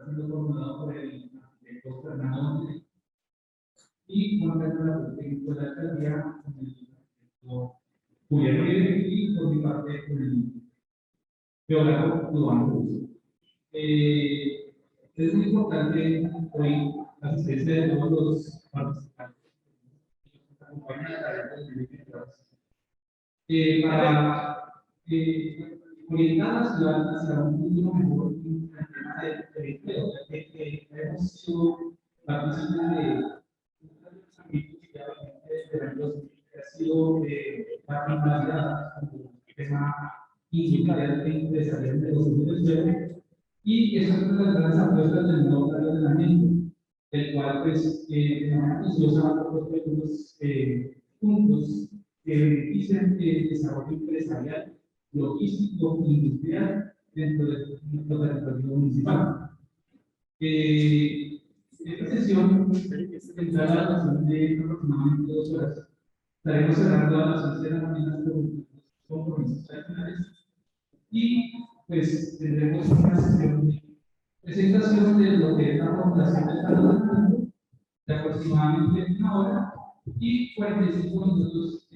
siendo formulado por el arquitecto Fernando Montes y con la técnico de la alcaldía con el arquitecto Julián Uribe y por mi parte con el geógrafo Iván Cruz. Es muy importante hoy la asistencia de todos los participantes que nos acompañan a través de para orientar a la ciudad hacia un futuro mejor en el tema del empleo, ya que hemos sido partícipes de los ámbitos que desde el año 2000 ha sido particularidad como tema industrial e empresarial de los últimos y esa es una de las grandes apuestas del nuevo plan de ordenamiento, el cual pues se ha propuesto algunos puntos que benefician el desarrollo empresarial, logístico e industrial dentro de nuestro territorio municipal. Esta sesión tendrá la duración de aproximadamente 2 horas. Estaremos cerrando a las 11 de la mañana con los compromisos adicionales y pues tendremos una sesión de presentación de lo que es la formulación del plan de ordenamiento de aproximadamente 1 hora y 45 minutos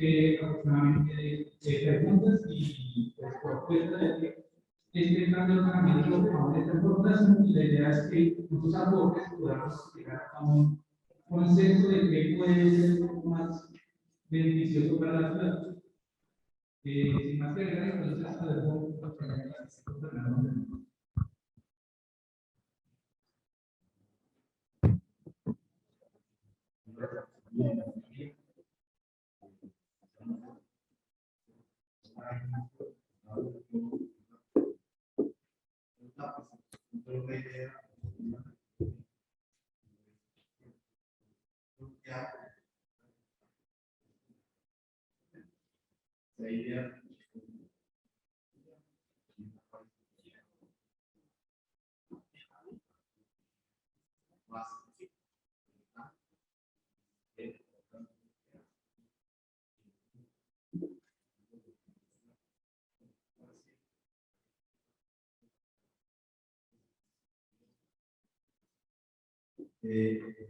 aproximadamente de preguntas y pues, propuestas de que este plan de ordenamiento favorece la formulación y la idea es que nosotros aportes podamos llegar a un consenso de qué puede ser un poco más beneficioso para la ciudad. Sin más que agregar, entonces,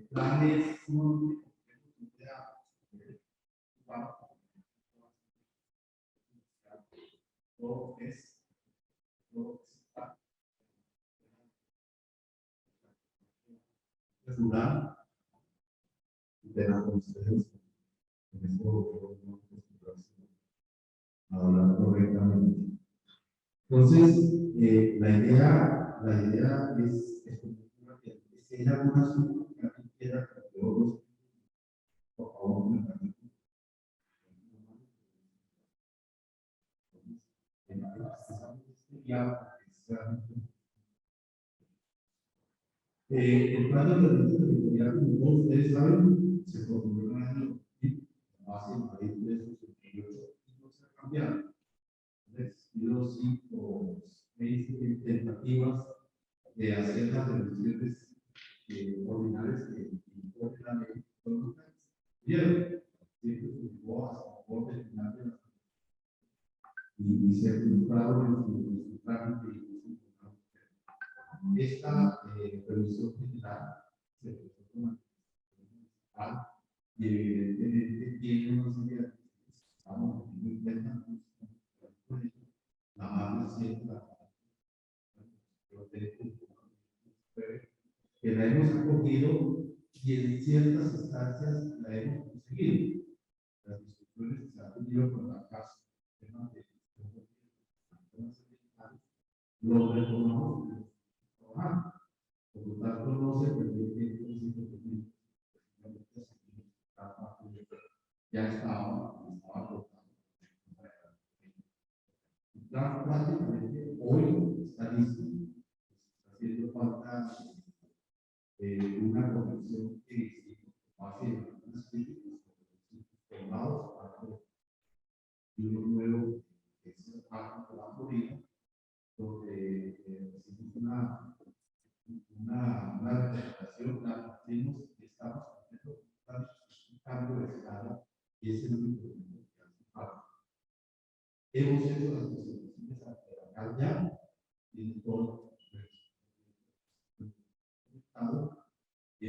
planes rural pero con ustedes en esto hablar correctamente. Entonces, la idea es si hay algún asunto que alguien quiera que todos, por favor, me permiten. El plan de ordenamiento territorial, como todos ustedes saben, se promulgó en el año 2000, base en la ley 388, y no se ha cambiado. Entonces, ha sido 5 o 6 tentativas de hacer las revisiones ordinarias que impone la ley. Bien, siempre se llegó a favor del final de la y se ha frustrado en su trámite. Esta revisión general se presentó con la y evidentemente tiene una serie de estamos muy cuenta la más reciente que la hemos acogido y en ciertas instancias la hemos conseguido. Las discusiones que se han tenido con la casa, temas de lo retomamos trabajando. Por lo tanto, no se permite ya estaba agotado. Prácticamente hoy está listo. Está haciendo falta una conexión que base en algunas críticas formados y uno nuevo que es el Parque de la Florida, donde recibimos una representación, la tenemos que estamos haciendo un cambio de escala y es el único que hace falta. Hemos hecho las presentaciones ante la alcaldía y todo Le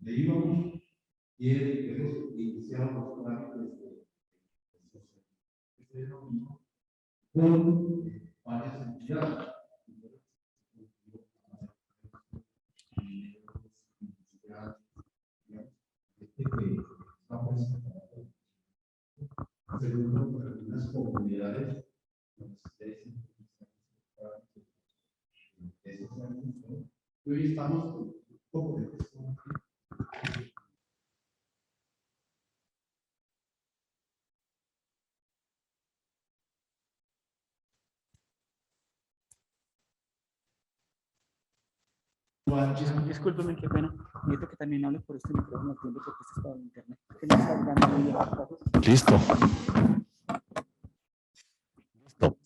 íbamos y hemos iniciado los trámites de con varias entidades. Segundo, por algunas comunidades, hoy estamos con un poco de Discúlpeme, qué pena. Necesito que también hable por este micrófono, entiendo porque este está en internet. Que no está hablando muy bien. Listo. Listo.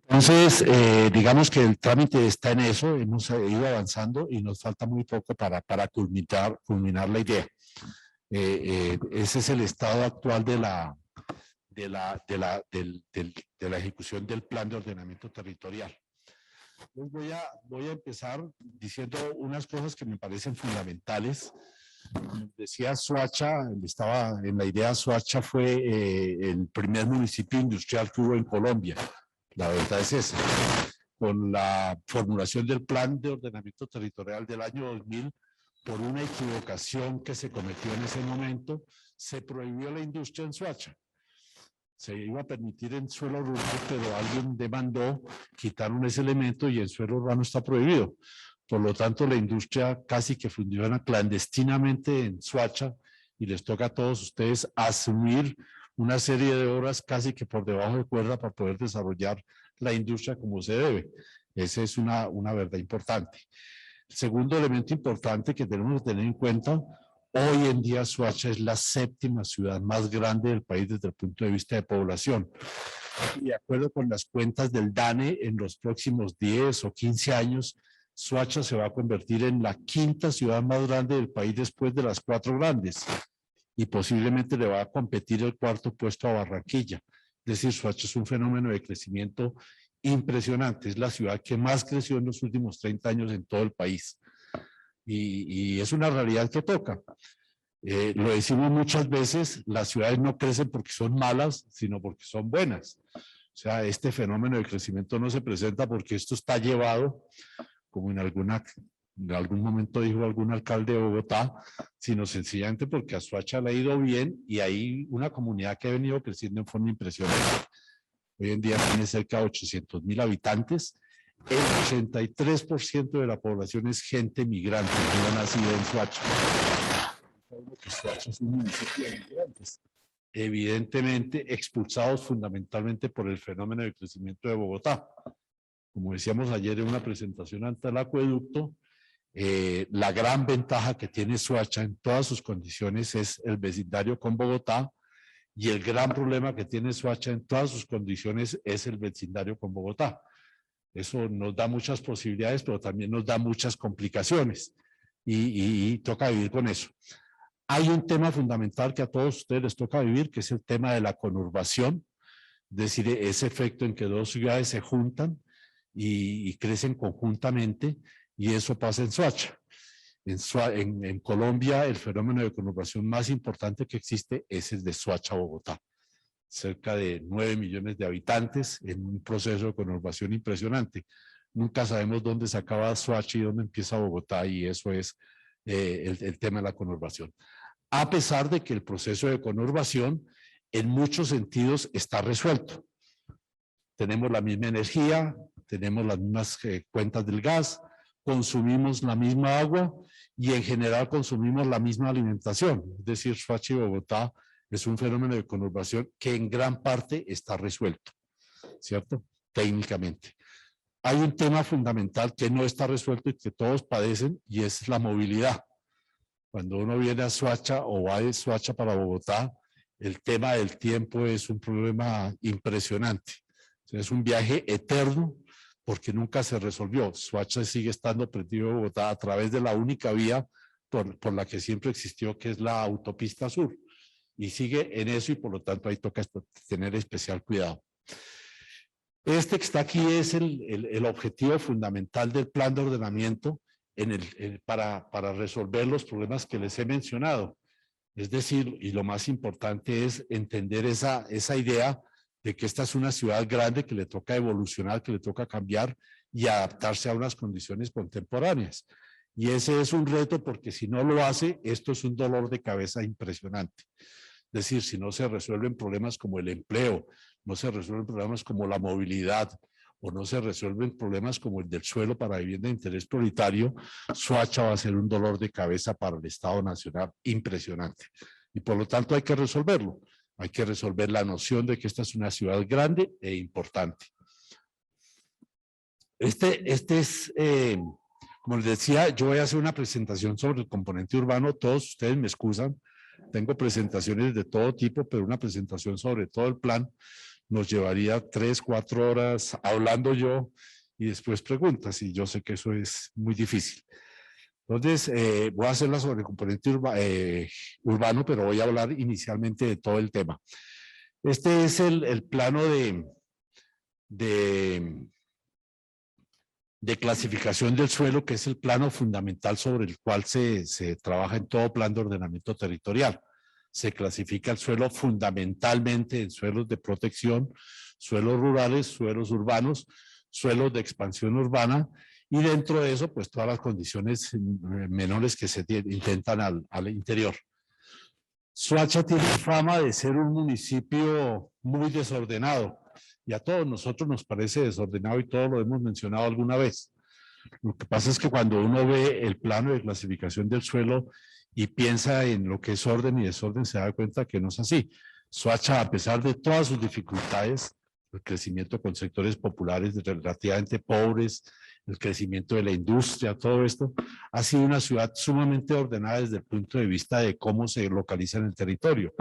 Entonces, digamos que el trámite está en eso, hemos ido avanzando y nos falta muy poco para culminar la idea. Ese es el estado actual de la ejecución del plan de ordenamiento territorial. Entonces voy a empezar diciendo unas cosas que me parecen fundamentales. Decía Soacha, estaba en la idea, Soacha fue el primer municipio industrial que hubo en Colombia. La verdad es esa. Con la formulación del plan de ordenamiento territorial del año 2000, por una equivocación que se cometió en ese momento, se prohibió la industria en Soacha. Se iba a permitir en suelo rural, pero alguien demandó, quitaron ese elemento y en suelo urbano está prohibido. Por lo tanto, la industria casi que funciona clandestinamente en Soacha y les toca a todos ustedes asumir una serie de horas casi que por debajo de cuerda para poder desarrollar la industria como se debe. Esa es una verdad importante. El segundo elemento importante que tenemos que tener en cuenta: hoy en día Soacha es la séptima ciudad más grande del país desde el punto de vista de población. Y de acuerdo con las cuentas del DANE, en los próximos 10 o 15 años, Soacha se va a convertir en la quinta ciudad más grande del país después de las 4 grandes. Y posiblemente le va a competir el cuarto puesto a Barranquilla. Es decir, Soacha es un fenómeno de crecimiento impresionante. Es la ciudad que más creció en los últimos 30 años en todo el país. Y es una realidad que toca. Lo decimos muchas veces, las ciudades no crecen porque son malas, sino porque son buenas. O sea, este fenómeno de crecimiento no se presenta porque esto está llevado, como en algún momento dijo algún alcalde de Bogotá, sino sencillamente porque a Soacha le ha ido bien y hay una comunidad que ha venido creciendo en forma impresionante. Hoy en día tiene cerca de 800.000 habitantes. El 83% de la población es gente migrante, no nacida en Soacha. Soacha es un municipio de migrantes, evidentemente expulsados fundamentalmente por el fenómeno de crecimiento de Bogotá. Como decíamos ayer en una presentación ante el acueducto, la gran ventaja que tiene Soacha en todas sus condiciones es el vecindario con Bogotá, y el gran problema que tiene Soacha en todas sus condiciones es el vecindario con Bogotá. Eso nos da muchas posibilidades, pero también nos da muchas complicaciones y toca vivir con eso. Hay un tema fundamental que a todos ustedes les toca vivir, que es el tema de la conurbación, es decir, ese efecto en que dos ciudades se juntan y crecen conjuntamente, y eso pasa en Soacha. En Colombia, el fenómeno de conurbación más importante que existe es el de Soacha-Bogotá. Cerca de 9 millones de habitantes en un proceso de conurbación impresionante. Nunca sabemos dónde se acaba Soacha y dónde empieza Bogotá, y eso es el tema de la conurbación. A pesar de que el proceso de conurbación en muchos sentidos está resuelto. Tenemos la misma energía, tenemos las mismas cuentas del gas, consumimos la misma agua y en general consumimos la misma alimentación. Es decir, Soacha y Bogotá es un fenómeno de conurbación que en gran parte está resuelto, ¿cierto? Técnicamente. Hay un tema fundamental que no está resuelto y que todos padecen, y es la movilidad. Cuando uno viene a Soacha o va de Soacha para Bogotá, el tema del tiempo es un problema impresionante. Es un viaje eterno porque nunca se resolvió. Soacha sigue estando prendido a Bogotá a través de la única vía por la que siempre existió, que es la autopista sur. Y sigue en eso, y por lo tanto ahí toca tener especial cuidado. Este que está aquí es el objetivo fundamental del plan de ordenamiento para resolver los problemas que les he mencionado. Es decir, y lo más importante es entender esa idea de que esta es una ciudad grande que le toca evolucionar, que le toca cambiar y adaptarse a unas condiciones contemporáneas. Y ese es un reto porque si no lo hace, esto es un dolor de cabeza impresionante. Es decir, si no se resuelven problemas como el empleo, no se resuelven problemas como la movilidad, o no se resuelven problemas como el del suelo para vivienda de interés prioritario, Soacha va a ser un dolor de cabeza para el Estado Nacional impresionante. Y por lo tanto hay que resolverlo. Hay que resolver la noción de que esta es una ciudad grande e importante. Como les decía, yo voy a hacer una presentación sobre el componente urbano. Todos ustedes me excusan. Tengo presentaciones de todo tipo, pero una presentación sobre todo el plan nos llevaría 3, 4 horas hablando yo y después preguntas, y yo sé que eso es muy difícil. Entonces, voy a hacerla sobre el componente urbano, pero voy a hablar inicialmente de todo el tema. Este es el plano de clasificación del suelo, que es el plano fundamental sobre el cual se trabaja en todo plan de ordenamiento territorial. Se clasifica el suelo fundamentalmente en suelos de protección, suelos rurales, suelos urbanos, suelos de expansión urbana, y dentro de eso, pues todas las condiciones menores que se intentan al interior. Soacha tiene fama de ser un municipio muy desordenado, y a todos nosotros nos parece desordenado y todos lo hemos mencionado alguna vez. Lo que pasa es que cuando uno ve el plano de clasificación del suelo y piensa en lo que es orden y desorden, se da cuenta que no es así. Soacha, a pesar de todas sus dificultades, el crecimiento con sectores populares relativamente pobres, el crecimiento de la industria, todo esto, ha sido una ciudad sumamente ordenada desde el punto de vista de cómo se localiza en el territorio.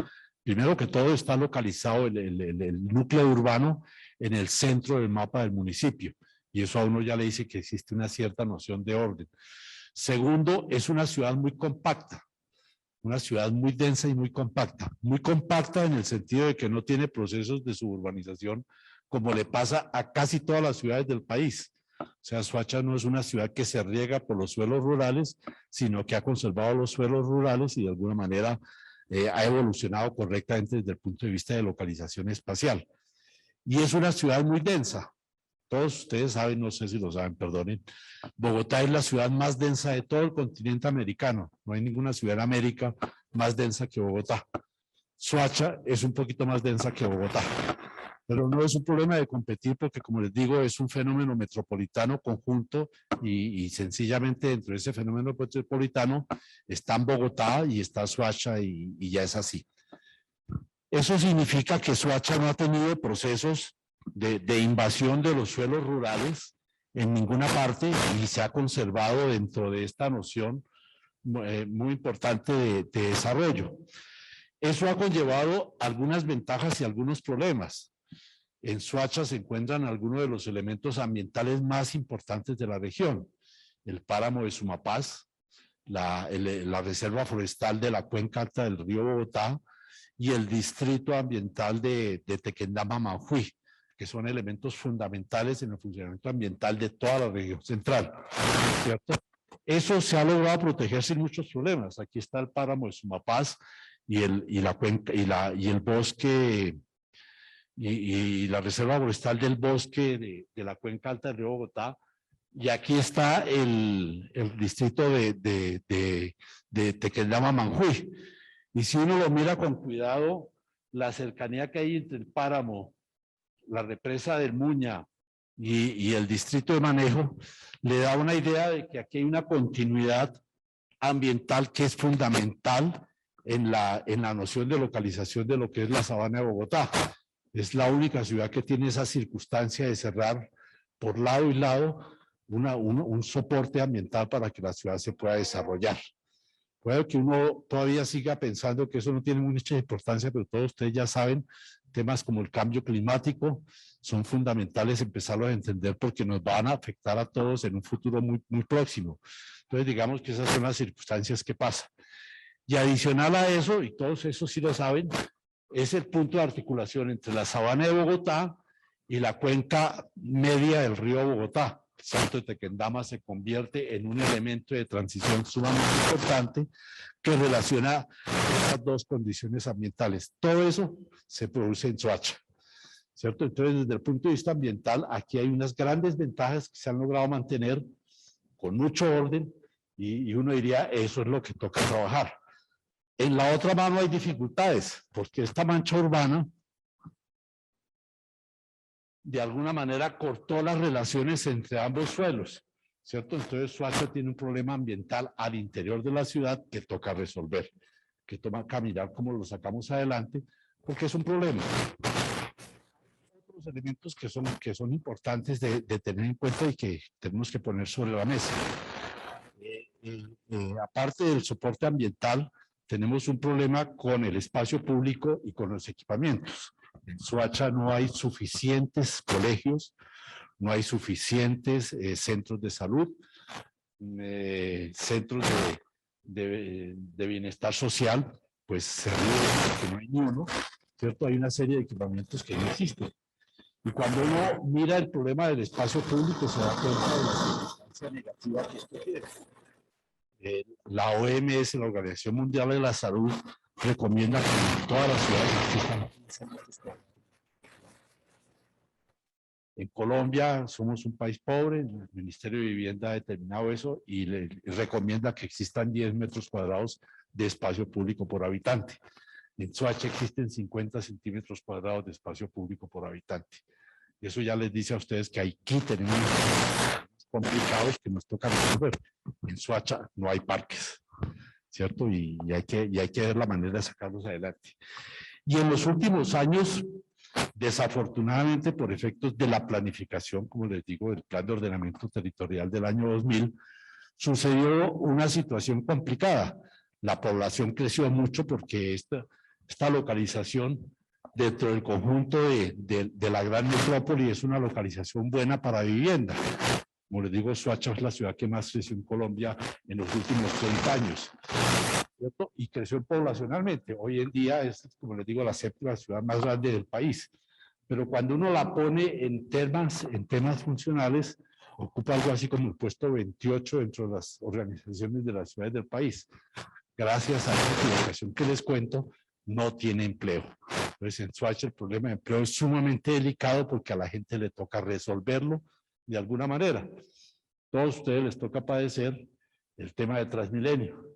Primero que todo está localizado el núcleo urbano en el centro del mapa del municipio, y eso a uno ya le dice que existe una cierta noción de orden. Segundo, es una ciudad muy compacta, una ciudad muy densa y muy compacta en el sentido de que no tiene procesos de suburbanización como le pasa a casi todas las ciudades del país. O sea, Soacha no es una ciudad que se riega por los suelos rurales, sino que ha conservado los suelos rurales y de alguna manera ha evolucionado correctamente desde el punto de vista de localización espacial. Y es una ciudad muy densa. Todos ustedes saben, no sé si lo saben, perdonen, Bogotá es la ciudad más densa de todo el continente americano. No hay ninguna ciudad en América más densa que Bogotá. Soacha es un poquito más densa que Bogotá, pero no es un problema de competir porque, como les digo, es un fenómeno metropolitano conjunto y sencillamente dentro de ese fenómeno metropolitano están Bogotá y está Soacha y ya es así. Eso significa que Soacha no ha tenido procesos de invasión de los suelos rurales en ninguna parte y se ha conservado dentro de esta noción muy importante de desarrollo. Eso ha conllevado algunas ventajas y algunos problemas. En Soacha se encuentran algunos de los elementos ambientales más importantes de la región. El páramo de Sumapaz, la reserva forestal de la cuenca alta del río Bogotá y el distrito ambiental de Tequendama-Manjuí, que son elementos fundamentales en el funcionamiento ambiental de toda la región central, ¿cierto? Eso se ha logrado proteger sin muchos problemas. Aquí está el páramo de Sumapaz y el bosque y la reserva forestal del bosque de la cuenca alta del río Bogotá. Y aquí está el distrito de Tequendama-Manjuí. Y si uno lo mira con cuidado, la cercanía que hay entre el páramo, la represa del Muña y el distrito de Manejo, le da una idea de que aquí hay una continuidad ambiental que es fundamental en la noción de localización de lo que es la sabana de Bogotá. Es la única ciudad que tiene esa circunstancia de cerrar por lado y lado un soporte ambiental para que la ciudad se pueda desarrollar. Puede que uno todavía siga pensando que eso no tiene mucha importancia, pero todos ustedes ya saben, temas como el cambio climático son fundamentales empezarlos a entender porque nos van a afectar a todos en un futuro muy, muy próximo. Entonces, digamos que esas son las circunstancias que pasan. Y adicional a eso, y todos eso sí lo saben, es el punto de articulación entre la sabana de Bogotá y la cuenca media del río Bogotá. El Salto de Tequendama se convierte en un elemento de transición sumamente importante que relaciona estas dos condiciones ambientales. Todo eso se produce en Soacha, ¿cierto? Entonces, desde el punto de vista ambiental, aquí hay unas grandes ventajas que se han logrado mantener con mucho orden y uno diría, eso es lo que toca trabajar. En la otra mano hay dificultades, porque esta mancha urbana de alguna manera cortó las relaciones entre ambos suelos, ¿cierto? Entonces Soacha tiene un problema ambiental al interior de la ciudad que toca resolver, que toma caminar cómo lo sacamos adelante, porque es un problema. Otros elementos que son importantes de tener en cuenta y que tenemos que poner sobre la mesa. Aparte del soporte ambiental, tenemos un problema con el espacio público y con los equipamientos. En Soacha no hay suficientes colegios, no hay suficientes centros de salud, centros de bienestar social, pues se ríe porque no hay ni uno, ¿cierto? Hay una serie de equipamientos que no existen. Y cuando uno mira el problema del espacio público, se da cuenta de la circunstancia negativa que esto tiene. La OMS, la Organización Mundial de la Salud, recomienda que en todas las ciudades existan 15 metros cuadrados. En Colombia somos un país pobre, el Ministerio de Vivienda ha determinado eso y le recomienda que existan 10 metros cuadrados de espacio público por habitante. En Soacha existen 50 centímetros cuadrados de espacio público por habitante. Y eso ya les dice a ustedes que aquí tenemos complicados que nos toca resolver. En Soacha no hay parques, ¿cierto? Y hay que ver la manera de sacarlos adelante. Y en los últimos años, desafortunadamente por efectos de la planificación, como les digo, del Plan de Ordenamiento Territorial del año 2000, sucedió una situación complicada. La población creció mucho porque esta localización dentro del conjunto de la gran metrópoli es una localización buena para vivienda. Como les digo, Soacha es la ciudad que más creció en Colombia en los últimos 30 años, ¿cierto? Y creció poblacionalmente. Hoy en día es, como les digo, la séptima ciudad más grande del país. Pero cuando uno la pone en temas funcionales, ocupa algo así como el puesto 28 dentro de las organizaciones de las ciudades del país. Gracias a esta equivocación que les cuento, no tiene empleo. Entonces, en Soacha el problema de empleo es sumamente delicado porque a la gente le toca resolverlo de alguna manera. Todos ustedes les toca padecer el tema de Transmilenio.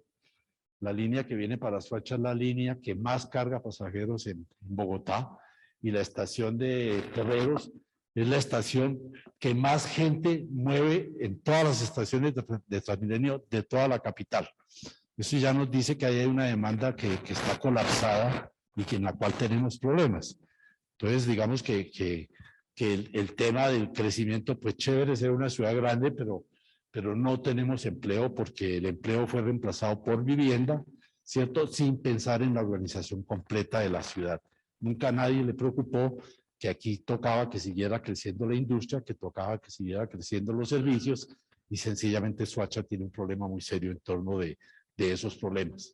La línea que viene para Soacha es la línea que más carga pasajeros en Bogotá y la estación de Terreros es la estación que más gente mueve en todas las estaciones de Transmilenio de toda la capital. Eso ya nos dice que hay una demanda que está colapsada y que en la cual tenemos problemas. Entonces, digamos que el tema del crecimiento, pues chévere ser una ciudad grande, pero no tenemos empleo porque el empleo fue reemplazado por vivienda, ¿cierto? Sin pensar en la organización completa de la ciudad. Nunca a nadie le preocupó que aquí tocaba que siguiera creciendo la industria, que tocaba que siguiera creciendo los servicios y sencillamente Soacha tiene un problema muy serio en torno de esos problemas.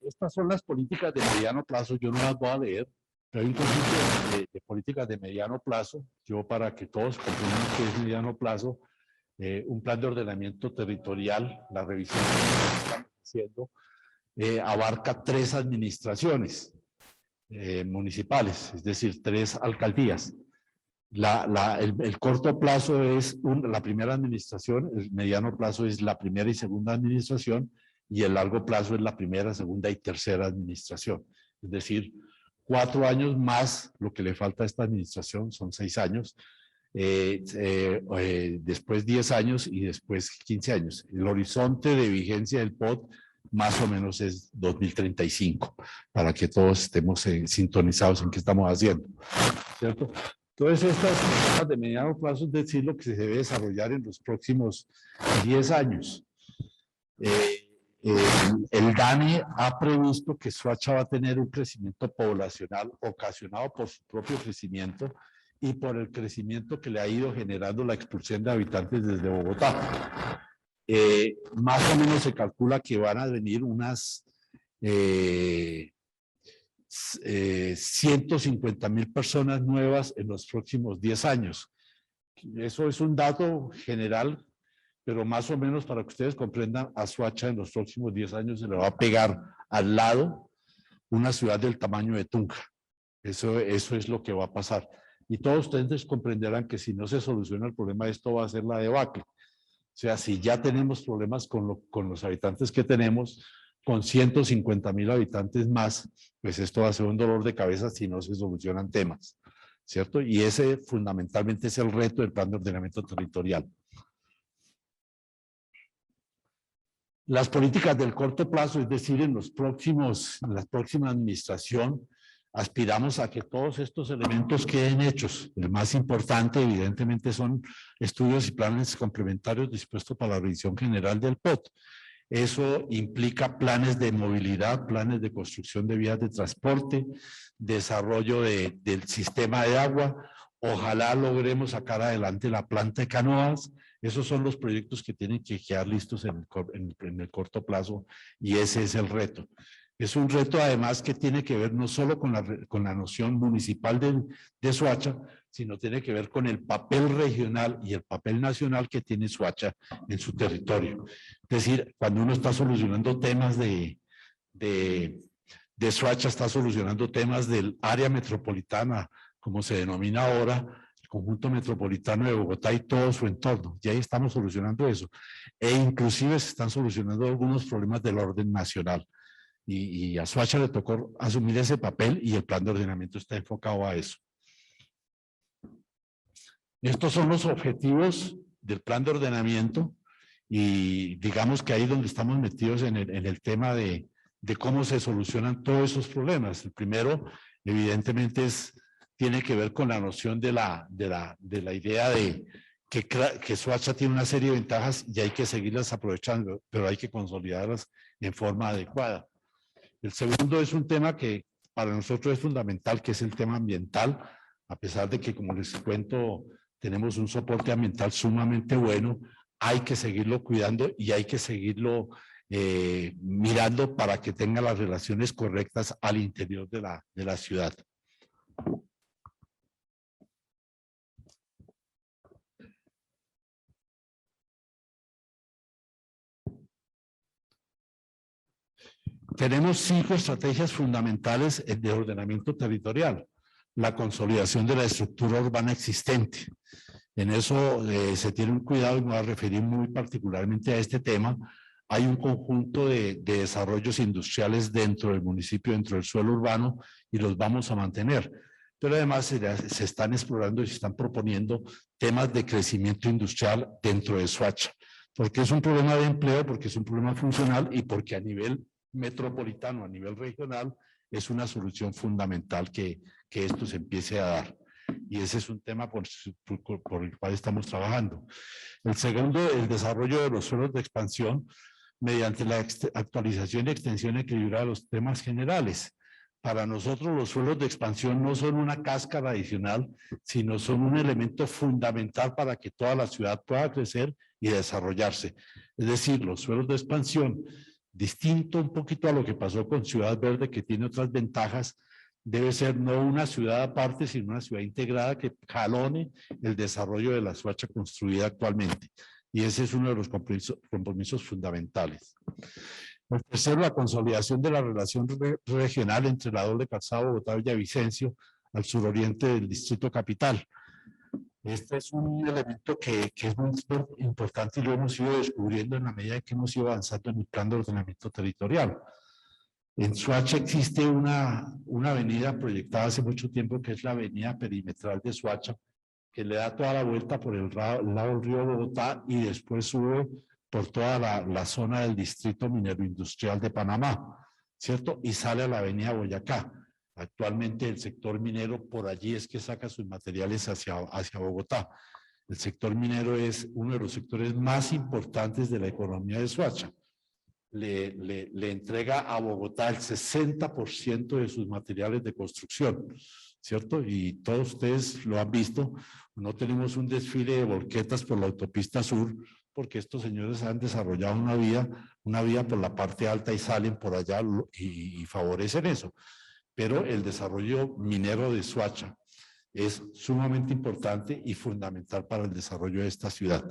Estas son las políticas de mediano plazo, yo no las voy a leer, pero hay un conjunto de políticas de mediano plazo, yo para que todos comprendan qué es mediano plazo, un plan de ordenamiento territorial, la revisión que estamos haciendo, abarca 3 administraciones municipales, es decir, 3 alcaldías. El corto plazo es la primera administración, el mediano plazo es la primera y segunda administración, y el largo plazo es la primera, segunda y tercera administración. Es decir, 4 años más lo que le falta a esta administración, son 6 años, después 10 años y después 15 años. El horizonte de vigencia del POT más o menos es 2035, para que todos estemos sintonizados en qué estamos haciendo, ¿cierto? Entonces, estas de mediano plazo es decir lo que se debe desarrollar en los próximos 10 años. El DANE ha previsto que Soacha va a tener un crecimiento poblacional ocasionado por su propio crecimiento y por el crecimiento que le ha ido generando la expulsión de habitantes desde Bogotá. Más o menos se calcula que van a venir unas 150.000 personas nuevas en los próximos 10 años. Eso es un dato general, pero más o menos para que ustedes comprendan, a Soacha en los próximos 10 años se le va a pegar al lado una ciudad del tamaño de Tunja. Eso es lo que va a pasar. Y todos ustedes comprenderán que si no se soluciona el problema, esto va a ser la debacle. O sea, si ya tenemos problemas con los habitantes que tenemos, con 150.000 habitantes más, pues esto va a ser un dolor de cabeza si no se solucionan temas, ¿cierto? Y ese fundamentalmente es el reto del plan de ordenamiento territorial. Las políticas del corto plazo, es decir, en la próxima administración, aspiramos a que todos estos elementos queden hechos. El más importante, evidentemente, son estudios y planes complementarios dispuestos para la revisión general del POT. Eso implica planes de movilidad, planes de construcción de vías de transporte, desarrollo del sistema de agua. Ojalá logremos sacar adelante la planta de canoas. Esos son los proyectos que tienen que quedar listos en el corto plazo y ese es el reto. Es un reto además que tiene que ver no solo con la noción municipal de Soacha, sino tiene que ver con el papel regional y el papel nacional que tiene Soacha en su territorio. Es decir, cuando uno está solucionando temas de Soacha, está solucionando temas del área metropolitana, como se denomina ahora, el conjunto metropolitano de Bogotá y todo su entorno. Y ahí estamos solucionando eso. E inclusive se están solucionando algunos problemas del orden nacional. Y a Soacha le tocó asumir ese papel y el plan de ordenamiento está enfocado a eso. Estos son los objetivos del plan de ordenamiento y digamos que ahí donde estamos metidos en el tema de cómo se solucionan todos esos problemas. El primero, evidentemente, tiene que ver con la noción de la idea de que Soacha tiene una serie de ventajas y hay que seguirlas aprovechando, pero hay que consolidarlas en forma adecuada. El segundo es un tema que para nosotros es fundamental, que es el tema ambiental, a pesar de que, como les cuento, tenemos un soporte ambiental sumamente bueno, hay que seguirlo cuidando y hay que seguirlo mirando para que tenga las relaciones correctas al interior de la ciudad. Tenemos 5 estrategias fundamentales de ordenamiento territorial. La consolidación de la estructura urbana existente. En eso se tiene un cuidado y me voy a referir muy particularmente a este tema. Hay un conjunto de desarrollos industriales dentro del municipio, dentro del suelo urbano, y los vamos a mantener. Pero además se están explorando y se están proponiendo temas de crecimiento industrial dentro de Soacha. Porque es un problema de empleo, porque es un problema funcional y porque a nivel metropolitano, a nivel regional, es una solución fundamental que esto se empiece a dar. Y ese es un tema por el cual estamos trabajando. El segundo, el desarrollo de los suelos de expansión mediante la actualización y extensión equilibrada de los temas generales. Para nosotros los suelos de expansión no son una cáscara adicional, sino son un elemento fundamental para que toda la ciudad pueda crecer y desarrollarse. Es decir, los suelos de expansión, distinto un poquito a lo que pasó con Ciudad Verde, que tiene otras ventajas, debe ser no una ciudad aparte, sino una ciudad integrada que jalone el desarrollo de la Soacha construida actualmente. Y ese es uno de los compromisos fundamentales. El tercero, la consolidación de la relación regional entre la doble calzada Bogotá-Villavicencio al suroriente del distrito capital. Este es un elemento que es muy importante y lo hemos ido descubriendo en la medida que hemos ido avanzando en el plan de ordenamiento territorial. En Soacha existe una avenida proyectada hace mucho tiempo que es la avenida perimetral de Soacha, que le da toda la vuelta por el lado del río Bogotá y después sube por toda la zona del distrito minero industrial de Panamá, ¿cierto? Y sale a la avenida Boyacá. Actualmente el sector minero por allí es que saca sus materiales hacia Bogotá. El sector minero es uno de los sectores más importantes de la economía de Soacha. Le entrega a Bogotá el 60% de sus materiales de construcción, ¿cierto? Y todos ustedes lo han visto, no tenemos un desfile de volquetas por la autopista sur, porque estos señores han desarrollado una vía por la parte alta y salen por allá y favorecen eso. pero el desarrollo minero de Soacha es sumamente importante y fundamental para el desarrollo de esta ciudad.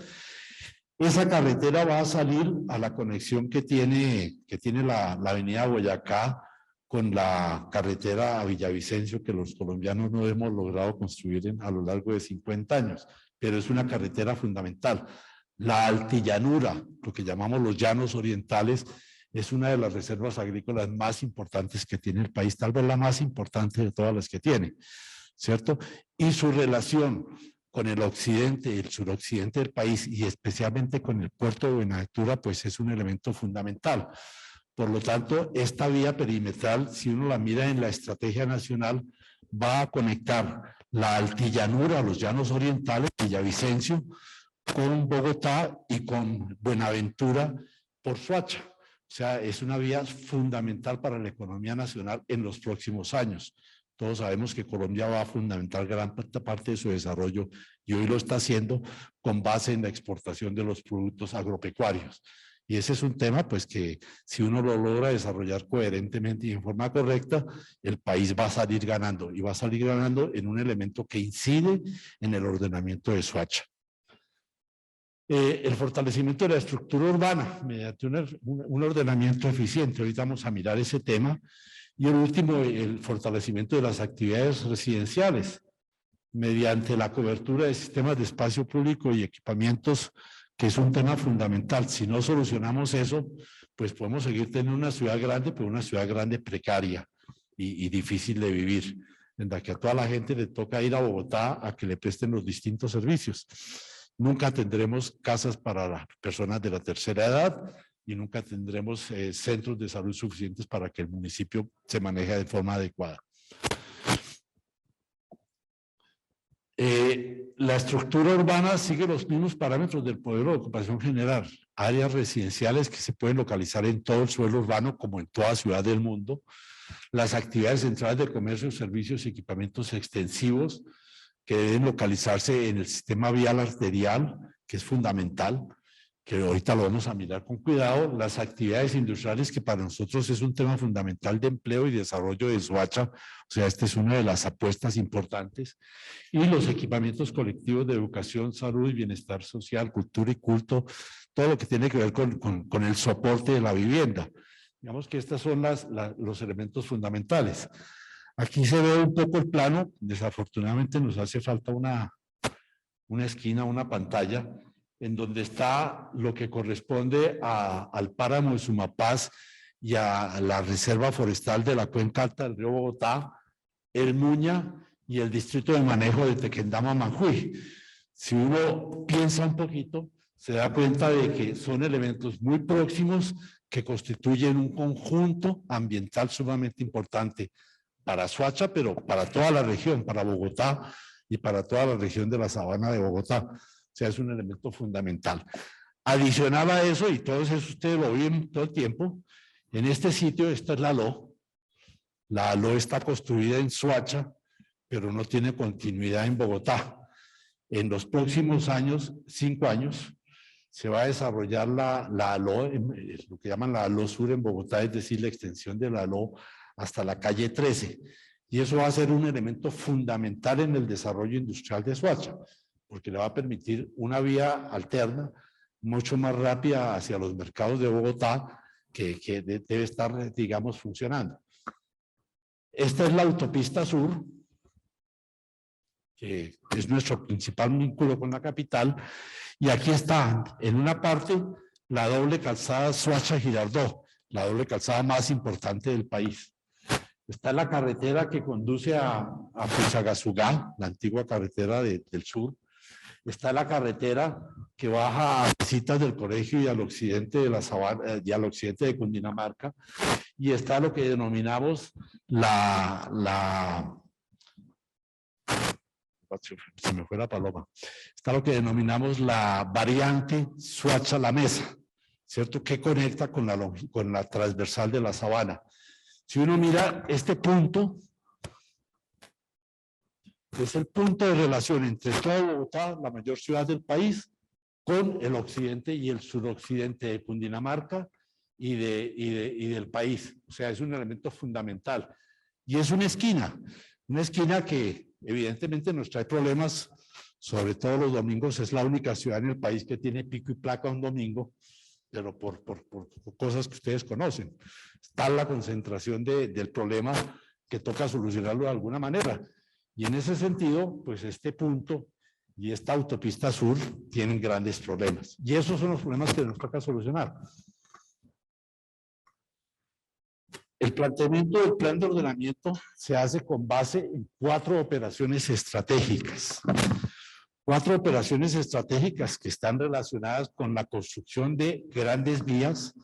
Esa carretera va a salir a la conexión que tiene la avenida Boyacá con la carretera a Villavicencio, que los colombianos no hemos logrado construir a lo largo de 50 años, pero es una carretera fundamental. La altillanura, lo que llamamos los llanos orientales, es una de las reservas agrícolas más importantes que tiene el país, tal vez la más importante de todas las que tiene, ¿cierto? Y su relación con el occidente y el suroccidente del país, y especialmente con el puerto de Buenaventura, pues es un elemento fundamental. Por lo tanto, esta vía perimetral, si uno la mira en la estrategia nacional, va a conectar la altillanura, los llanos orientales, Villavicencio, con Bogotá y con Buenaventura por Soacha. O sea, es una vía fundamental para la economía nacional en los próximos años. Todos sabemos que Colombia va a fundamentar gran parte de su desarrollo y hoy lo está haciendo con base en la exportación de los productos agropecuarios. Y ese es un tema, pues, que si uno lo logra desarrollar coherentemente y en forma correcta, el país va a salir ganando, y va a salir ganando en un elemento que incide en el ordenamiento de Soacha. El fortalecimiento de la estructura urbana mediante un ordenamiento eficiente. Ahorita vamos a mirar ese tema. Y el último, el fortalecimiento de las actividades residenciales mediante la cobertura de sistemas de espacio público y equipamientos, que es un tema fundamental. Si no solucionamos eso, pues podemos seguir teniendo una ciudad grande, pero una ciudad grande precaria y difícil de vivir, en la que a toda la gente le toca ir a Bogotá a que le presten los distintos servicios. Nunca tendremos casas para las personas de la tercera edad y nunca tendremos centros de salud suficientes para que el municipio se maneje de forma adecuada. La estructura urbana sigue los mismos parámetros del modelo de ocupación general. Áreas residenciales que se pueden localizar en todo el suelo urbano como en toda ciudad del mundo. Las actividades centrales de comercio, servicios y equipamientos extensivos que deben localizarse en el sistema vial arterial, que es fundamental, que ahorita lo vamos a mirar con cuidado. Las actividades industriales, que para nosotros es un tema fundamental de empleo y desarrollo de Soacha, o sea, esta es una de las apuestas importantes, y los equipamientos colectivos de educación, salud y bienestar social, cultura y culto, todo lo que tiene que ver con el soporte de la vivienda. Digamos que estos son los elementos fundamentales. Aquí se ve un poco el plano. Desafortunadamente nos hace falta una esquina, una pantalla, en donde está lo que corresponde al páramo de Sumapaz y a la reserva forestal de la cuenca alta del río Bogotá, el Muña y el distrito de manejo de Tequendama-Manjuy. Si uno piensa un poquito, se da cuenta de que son elementos muy próximos que constituyen un conjunto ambiental sumamente importante para Soacha, pero para toda la región, para Bogotá y para toda la región de la sabana de Bogotá. O sea, es un elemento fundamental. Adicional a eso, y todo eso ustedes lo ven todo el tiempo, en este sitio, esta es la ALO. La ALO está construida en Soacha, pero no tiene continuidad en Bogotá. En los próximos años, 5 años, se va a desarrollar la ALO, lo que llaman la ALO Sur en Bogotá, es decir, la extensión de la ALO hasta la calle 13. Y eso va a ser un elemento fundamental en el desarrollo industrial de Soacha, porque le va a permitir una vía alterna mucho más rápida hacia los mercados de Bogotá, que debe estar, digamos, funcionando. Esta es la autopista sur, que es nuestro principal vínculo con la capital, y aquí está, en una parte, la doble calzada Soacha-Girardot, la doble calzada más importante del país. Está la carretera que conduce a Fusagasugá, la antigua carretera del sur. Está la carretera que baja a Citas del Colegio y al occidente de la sabana, y al occidente de Cundinamarca. Y está lo que denominamos se me fue la paloma. Está lo que denominamos la variante Soacha-La Mesa, ¿cierto? Que conecta con la transversal de la sabana. Si uno mira este punto, es el punto de relación entre toda Bogotá, la mayor ciudad del país, con el occidente y el suroccidente de Cundinamarca y del país. O sea, es un elemento fundamental. Y es una esquina que evidentemente nos trae problemas, sobre todo los domingos. Es la única ciudad en el país que tiene pico y placa un domingo, pero por cosas que ustedes conocen. Está la concentración del problema que toca solucionarlo de alguna manera. Y en ese sentido, pues este punto y esta autopista sur tienen grandes problemas. Y esos son los problemas que nos toca solucionar. El planteamiento del plan de ordenamiento se hace con base en 4 operaciones estratégicas. 4 operaciones estratégicas que están relacionadas con la construcción de grandes vías,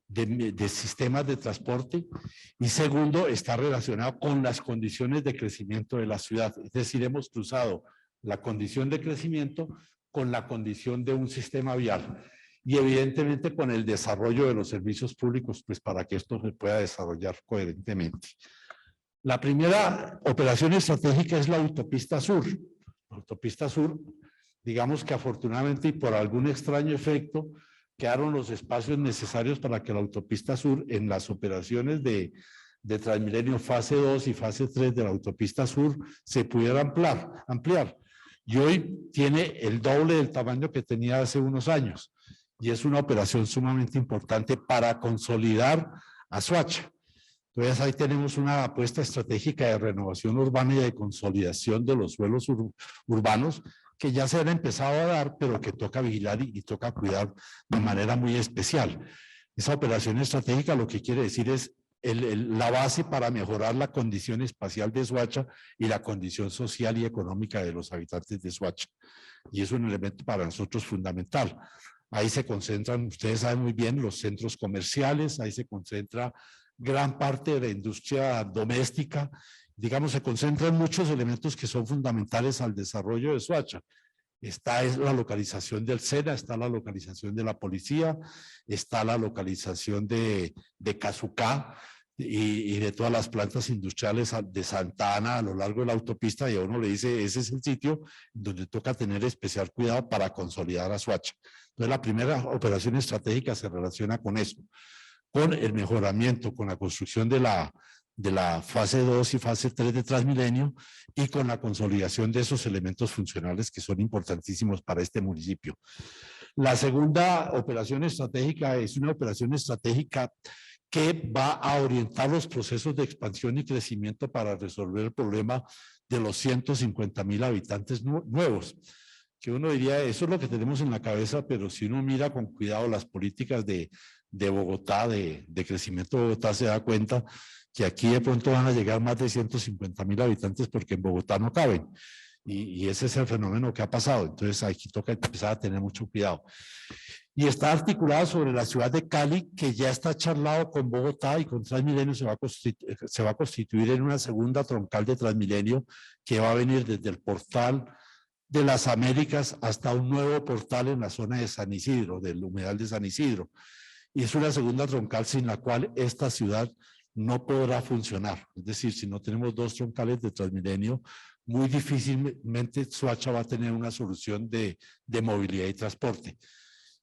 de sistemas de transporte, y segundo, está relacionado con las condiciones de crecimiento de la ciudad. Es decir, hemos cruzado la condición de crecimiento con la condición de un sistema vial y evidentemente con el desarrollo de los servicios públicos, pues para que esto se pueda desarrollar coherentemente. La primera operación estratégica es la autopista sur. La autopista sur, digamos que afortunadamente y por algún extraño efecto, quedaron los espacios necesarios para que la autopista sur en las operaciones de Transmilenio fase 2 y fase 3 de la autopista sur se pudiera ampliar. Y hoy tiene el doble del tamaño que tenía hace unos años. Y es una operación sumamente importante para consolidar a Soacha. Entonces ahí tenemos una apuesta estratégica de renovación urbana y de consolidación de los suelos urbanos que ya se han empezado a dar, pero que toca vigilar y toca cuidar de manera muy especial. Esa operación estratégica lo que quiere decir es la base para mejorar la condición espacial de Soacha y la condición social y económica de los habitantes de Soacha. Y es un elemento para nosotros fundamental. Ahí se concentran, ustedes saben muy bien, los centros comerciales, ahí se concentra gran parte de la industria doméstica, digamos, se concentran muchos elementos que son fundamentales al desarrollo de Soacha. Está la localización del SENA, está la localización de la policía, está la localización de Cazucá y de todas las plantas industriales de Santa Ana a lo largo de la autopista, y a uno le dice, ese es el sitio donde toca tener especial cuidado para consolidar a Soacha. Entonces, la primera operación estratégica se relaciona con eso, con el mejoramiento, con la construcción de la fase 2 y fase 3 de Transmilenio y con la consolidación de esos elementos funcionales que son importantísimos para este municipio. La segunda operación estratégica es una operación estratégica que va a orientar los procesos de expansión y crecimiento para resolver el problema de los 150,000 habitantes nuevos. Que uno diría, eso es lo que tenemos en la cabeza, pero si uno mira con cuidado las políticas de Bogotá, de crecimiento de Bogotá, se da cuenta que aquí de pronto van a llegar más de 150,000 habitantes porque en Bogotá no caben. Y ese es el fenómeno que ha pasado. Entonces aquí toca empezar a tener mucho cuidado. Y está articulado sobre la ciudad de Cali, que ya está charlado con Bogotá y con Transmilenio se va a constituir en una segunda troncal de Transmilenio que va a venir desde el portal de las Américas hasta un nuevo portal en la zona de San Isidro, del humedal de San Isidro. Y es una segunda troncal sin la cual esta ciudad no podrá funcionar. Es decir, si no tenemos 2 troncales de Transmilenio, muy difícilmente Soacha va a tener una solución de movilidad y transporte.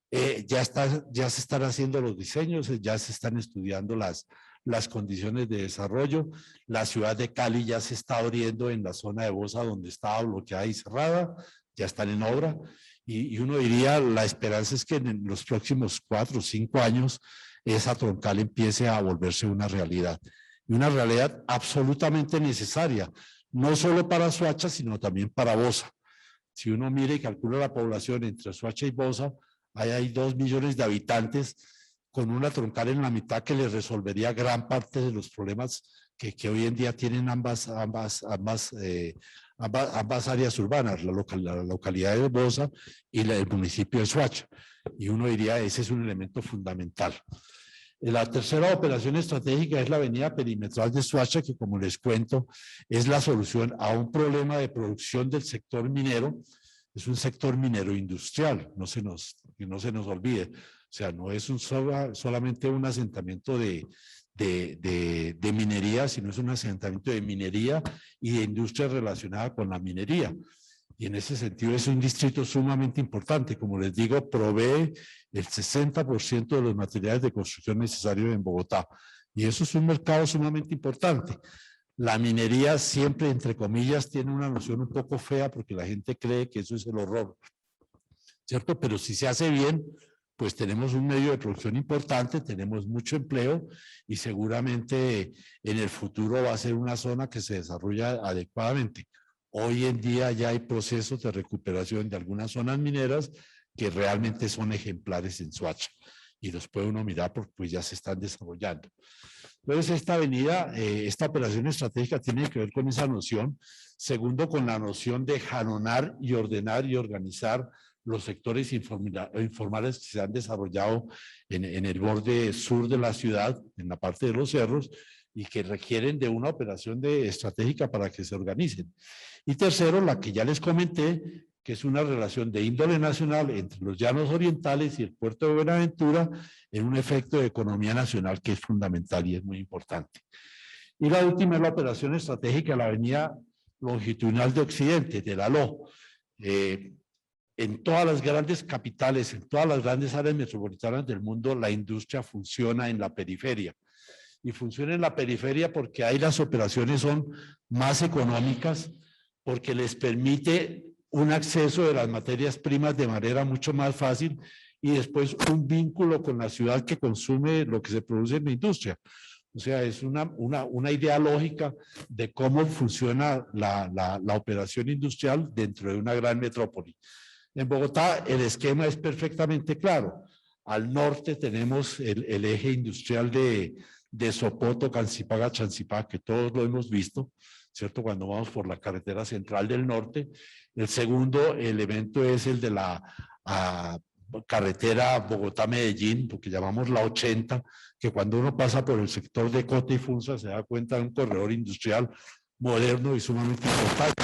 Ya se están haciendo los diseños, ya se están estudiando las condiciones de desarrollo. La ciudad de Cali ya se está abriendo en la zona de Bosa, donde estaba bloqueada y cerrada, ya están en obra. Y uno diría, la esperanza es que en los próximos 4 o 5 años esa troncal empiece a volverse una realidad. Y una realidad absolutamente necesaria, no solo para Soacha, sino también para Bosa. Si uno mira y calcula la población entre Soacha y Bosa, hay 2 millones de habitantes, con una troncal en la mitad que les resolvería gran parte de los problemas que hoy en día tienen ambas áreas urbanas, la localidad de Bosa y el municipio de Soacha. Y uno diría, ese es un elemento fundamental. La tercera operación estratégica es la avenida perimetral de Soacha, que como les cuento, es la solución a un problema de producción del sector minero. Es un sector minero industrial, que no se nos olvide. O sea, no es solamente un asentamiento de minería, sino es un asentamiento de minería y de industria relacionada con la minería. Y en ese sentido es un distrito sumamente importante. Como les digo, provee el 60% de los materiales de construcción necesarios en Bogotá. Y eso es un mercado sumamente importante. La minería siempre, entre comillas, tiene una noción un poco fea porque la gente cree que eso es el horror, ¿cierto? Pero si se hace bien, pues tenemos un medio de producción importante, tenemos mucho empleo y seguramente en el futuro va a ser una zona que se desarrolla adecuadamente. Hoy en día ya hay procesos de recuperación de algunas zonas mineras que realmente son ejemplares en Soacha y los puede uno mirar porque pues ya se están desarrollando. Entonces esta avenida, esta operación estratégica tiene que ver con esa noción. Segundo, con la noción de jalonar y ordenar y organizar los sectores informales que se han desarrollado en el borde sur de la ciudad, en la parte de los cerros, y que requieren de una operación estratégica para que se organicen. Y tercero, la que ya les comenté, que es una relación de índole nacional entre los llanos orientales y el puerto de Buenaventura, en un efecto de economía nacional que es fundamental y es muy importante. Y la última es la operación estratégica de la avenida longitudinal de Occidente, de la LO. En todas las grandes capitales, en todas las grandes áreas metropolitanas del mundo, la industria funciona en la periferia. Y funciona en la periferia porque ahí las operaciones son más económicas, porque les permite un acceso de las materias primas de manera mucho más fácil y después un vínculo con la ciudad que consume lo que se produce en la industria. O sea, es una idea lógica de cómo funciona la operación industrial dentro de una gran metrópoli. En Bogotá el esquema es perfectamente claro. Al norte tenemos el eje industrial de Sopoto, Cancipaga, Chancipá, que todos lo hemos visto, ¿cierto? Cuando vamos por la carretera central del norte. El segundo elemento es el de la carretera Bogotá-Medellín, lo que llamamos la 80, que cuando uno pasa por el sector de Cota y Funza se da cuenta de un corredor industrial moderno y sumamente importante.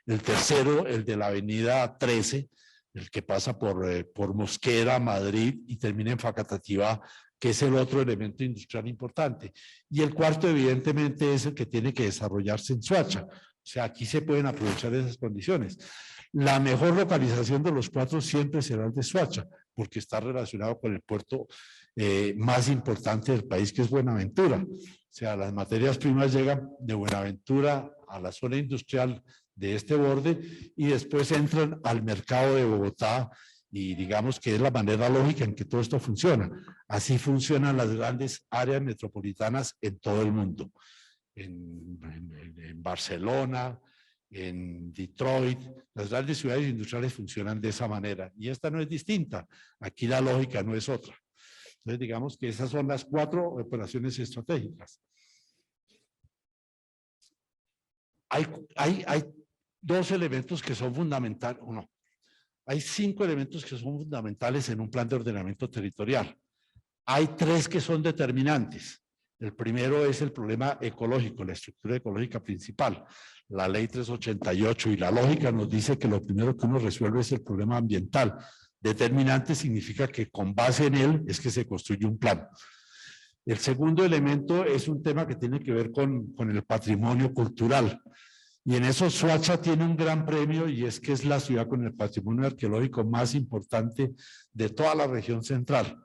El tercero, el de la avenida 13, el que pasa por Mosquera, Madrid y termina en Facatativá, que es el otro elemento industrial importante. Y el cuarto, evidentemente, es el que tiene que desarrollarse en Soacha. O sea, aquí se pueden aprovechar esas condiciones. La mejor localización de los cuatro siempre será el de Soacha, porque está relacionado con el puerto más importante del país, que es Buenaventura. O sea, las materias primas llegan de Buenaventura a la zona industrial de este borde y después entran al mercado de Bogotá y digamos que es la manera lógica en que todo esto funciona. Así funcionan las grandes áreas metropolitanas en todo el mundo. En Barcelona, en Detroit, las grandes ciudades industriales funcionan de esa manera y esta no es distinta. Aquí la lógica no es otra. Entonces digamos que esas son las 4 operaciones estratégicas. Hay 2 elementos que son fundamentales, hay 5 elementos que son fundamentales en un plan de ordenamiento territorial. Hay 3 que son determinantes. El primero es el problema ecológico, la estructura ecológica principal. La ley 388 y la lógica nos dice que lo primero que uno resuelve es el problema ambiental. Determinante significa que con base en él es que se construye un plan. El segundo elemento es un tema que tiene que ver con el patrimonio cultural. Y en eso Soacha tiene un gran premio y es que es la ciudad con el patrimonio arqueológico más importante de toda la región central,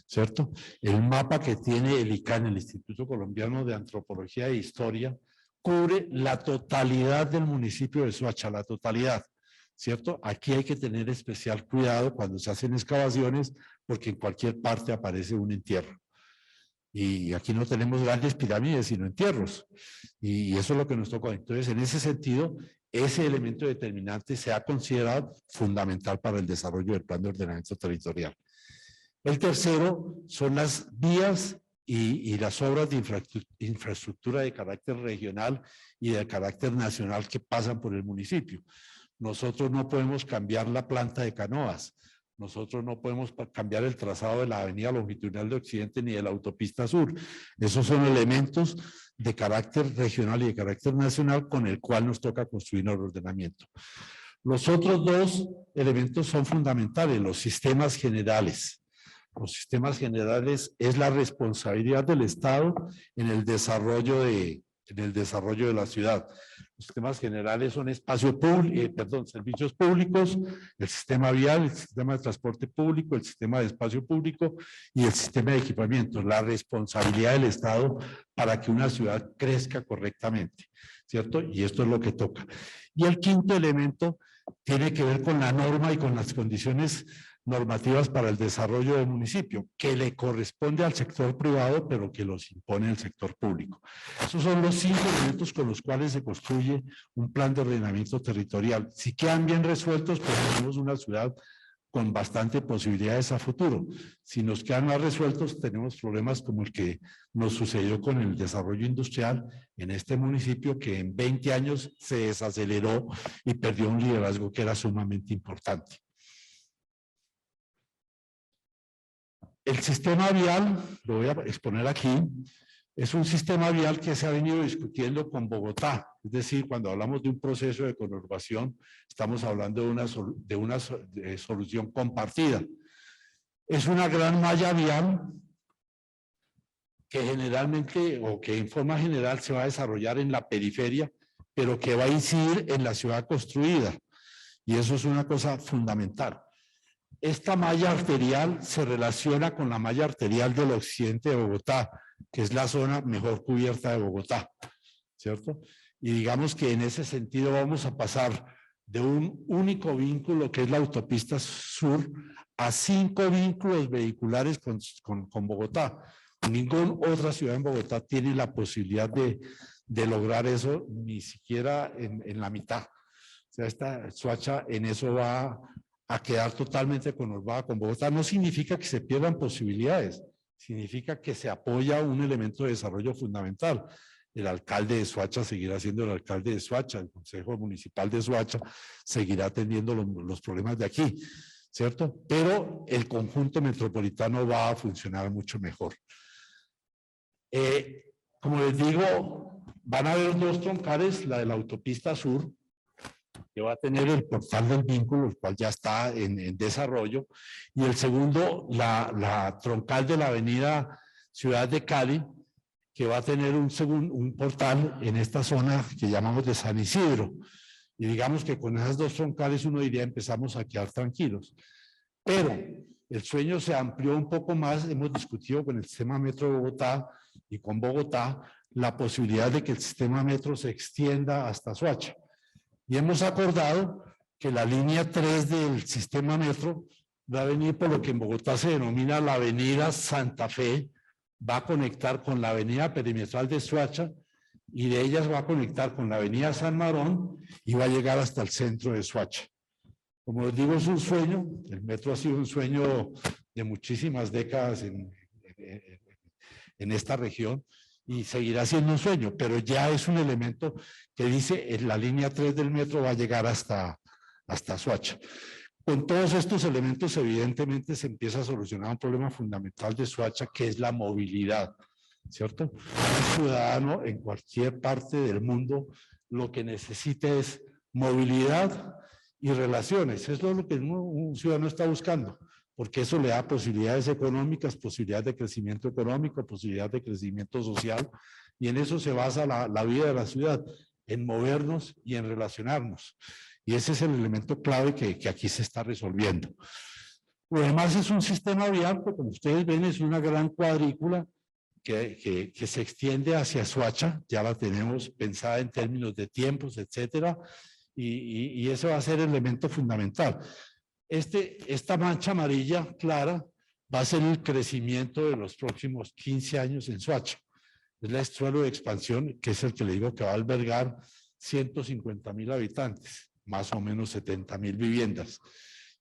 ¿cierto? El mapa que tiene el ICANN, el Instituto Colombiano de Antropología e Historia, cubre la totalidad del municipio de Soacha, la totalidad, ¿cierto? Aquí hay que tener especial cuidado cuando se hacen excavaciones porque en cualquier parte aparece un entierro. Y aquí no tenemos grandes pirámides, sino entierros. Y eso es lo que nos toca. Entonces, en ese sentido, ese elemento determinante se ha considerado fundamental para el desarrollo del plan de ordenamiento territorial. El tercero son las vías y las obras de infraestructura de carácter regional y de carácter nacional que pasan por el municipio. Nosotros no podemos cambiar la planta de canoas. Nosotros no podemos cambiar el trazado de la avenida longitudinal de Occidente ni de la autopista sur. Esos son elementos de carácter regional y de carácter nacional con el cual nos toca construir el ordenamiento. Los otros 2 elementos son fundamentales, los sistemas generales. Los sistemas generales es la responsabilidad del Estado en el desarrollo de la ciudad. Los sistemas generales son servicios públicos, el sistema vial, el sistema de transporte público, el sistema de espacio público y el sistema de equipamiento. La responsabilidad del Estado para que una ciudad crezca correctamente, ¿cierto? Y esto es lo que toca. Y el quinto elemento tiene que ver con la norma y con las condiciones normativas para el desarrollo del municipio, que le corresponde al sector privado, pero que los impone el sector público. Esos son los 5 elementos con los cuales se construye un plan de ordenamiento territorial. Si quedan bien resueltos, pues tenemos una ciudad con bastante posibilidades a futuro. Si nos quedan más resueltos, tenemos problemas como el que nos sucedió con el desarrollo industrial en este municipio, que en 20 años se desaceleró y perdió un liderazgo que era sumamente importante. El sistema vial, lo voy a exponer aquí, es un sistema vial que se ha venido discutiendo con Bogotá. Es decir, cuando hablamos de un proceso de conurbación, estamos hablando de una solución compartida. Es una gran malla vial que generalmente, o que en forma general se va a desarrollar en la periferia, pero que va a incidir en la ciudad construida. Y eso es una cosa fundamental. Esta malla arterial se relaciona con la malla arterial del occidente de Bogotá, que es la zona mejor cubierta de Bogotá, ¿cierto? Y digamos que en ese sentido vamos a pasar de un único vínculo, que es la autopista sur, a 5 vínculos vehiculares con Bogotá. Ninguna otra ciudad en Bogotá tiene la posibilidad de lograr eso, ni siquiera en la mitad. O sea, esta Soacha en eso va a quedar totalmente conurbada con Bogotá. No significa que se pierdan posibilidades, significa que se apoya un elemento de desarrollo fundamental. El alcalde de Soacha seguirá siendo el alcalde de Soacha, el Consejo Municipal de Soacha seguirá atendiendo los problemas de aquí, ¿cierto? Pero el conjunto metropolitano va a funcionar mucho mejor. Como les digo, van a haber 2 troncales, la de la autopista sur, que va a tener el portal del vínculo, el cual ya está en desarrollo, y el segundo, la troncal de la avenida Ciudad de Cali, que va a tener un portal en esta zona que llamamos de San Isidro. Y digamos que con esas 2 troncales uno diría empezamos a quedar tranquilos. Pero el sueño se amplió un poco más, hemos discutido con el sistema metro de Bogotá y con Bogotá la posibilidad de que el sistema metro se extienda hasta Soacha. Y hemos acordado que la línea 3 del sistema metro va a venir por lo que en Bogotá se denomina la avenida Santa Fe, va a conectar con la avenida perimetral de Soacha y de ellas va a conectar con la avenida San Marón y va a llegar hasta el centro de Soacha. Como les digo, es un sueño, el metro ha sido un sueño de muchísimas décadas en esta región, y seguirá siendo un sueño, pero ya es un elemento que dice en la línea 3 del metro va a llegar hasta Soacha. Con todos estos elementos, evidentemente, se empieza a solucionar un problema fundamental de Soacha, que es la movilidad, ¿cierto? Un ciudadano en cualquier parte del mundo lo que necesita es movilidad y relaciones. Eso es lo que un ciudadano está buscando, porque eso le da posibilidades económicas, posibilidades de crecimiento económico, posibilidades de crecimiento social, y en eso se basa la vida de la ciudad, en movernos y en relacionarnos. Y ese es el elemento clave que aquí se está resolviendo. Además es un sistema vial que, como ustedes ven, es una gran cuadrícula que se extiende hacia Soacha, ya la tenemos pensada en términos de tiempos, etcétera, y ese va a ser el elemento fundamental. Esta mancha amarilla clara va a ser el crecimiento de los próximos 15 años en Soacha. Es el suelo de expansión, que es el que le digo que va a albergar 150.000 habitantes, más o menos 70.000 viviendas.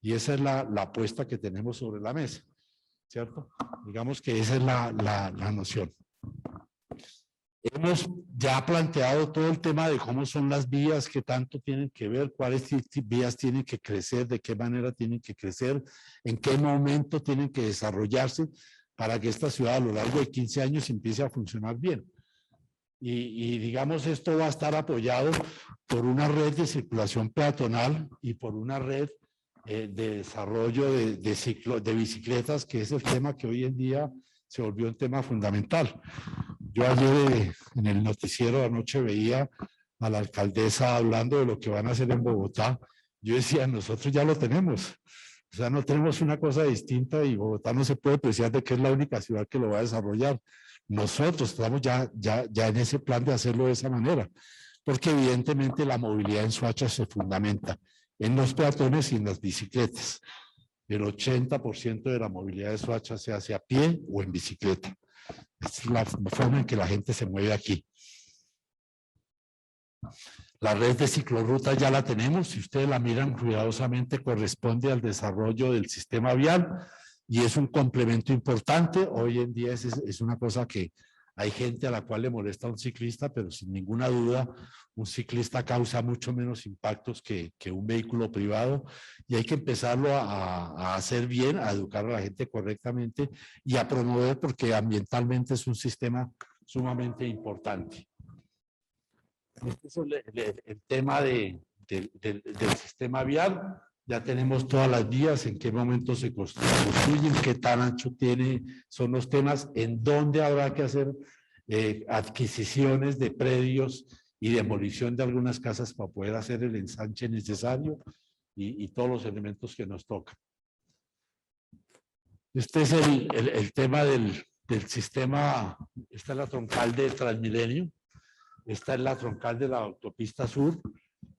Y esa es la apuesta que tenemos sobre la mesa, ¿cierto? Digamos que esa es la noción. Hemos ya planteado todo el tema de cómo son las vías, qué tanto tienen que ver, cuáles vías tienen que crecer, de qué manera tienen que crecer, en qué momento tienen que desarrollarse para que esta ciudad a lo largo de 15 años empiece a funcionar bien. Y digamos, esto va a estar apoyado por una red de circulación peatonal y por una red de desarrollo de bicicletas, que es el tema que hoy en día se volvió un tema fundamental. Yo ayer en el noticiero anoche veía a la alcaldesa hablando de lo que van a hacer en Bogotá, yo decía, nosotros ya lo tenemos. O sea, no tenemos una cosa distinta y Bogotá no se puede apreciar de que es la única ciudad que lo va a desarrollar. Nosotros estamos ya en ese plan de hacerlo de esa manera, porque evidentemente la movilidad en Soacha se fundamenta en los peatones y en las bicicletas. El 80% de la movilidad de Soacha se hace a pie o en bicicleta. Esa es la forma en que la gente se mueve aquí. La red de ciclorrutas ya la tenemos, si ustedes la miran cuidadosamente, corresponde al desarrollo del sistema vial y es un complemento importante. Hoy en día es una cosa que hay gente a la cual le molesta a un ciclista, pero sin ninguna duda un ciclista causa mucho menos impactos que un vehículo privado y hay que empezarlo a hacer bien, a educar a la gente correctamente y a promover porque ambientalmente es un sistema sumamente importante. Este es el tema del sistema vial. Ya tenemos todas las vías, en qué momento se construyen, qué tan ancho son los temas, en dónde habrá que hacer adquisiciones de predios y demolición de algunas casas para poder hacer el ensanche necesario y todos los elementos que nos tocan. Este es el tema del sistema. Esta es la troncal de Transmilenio. Esta es la troncal de la autopista sur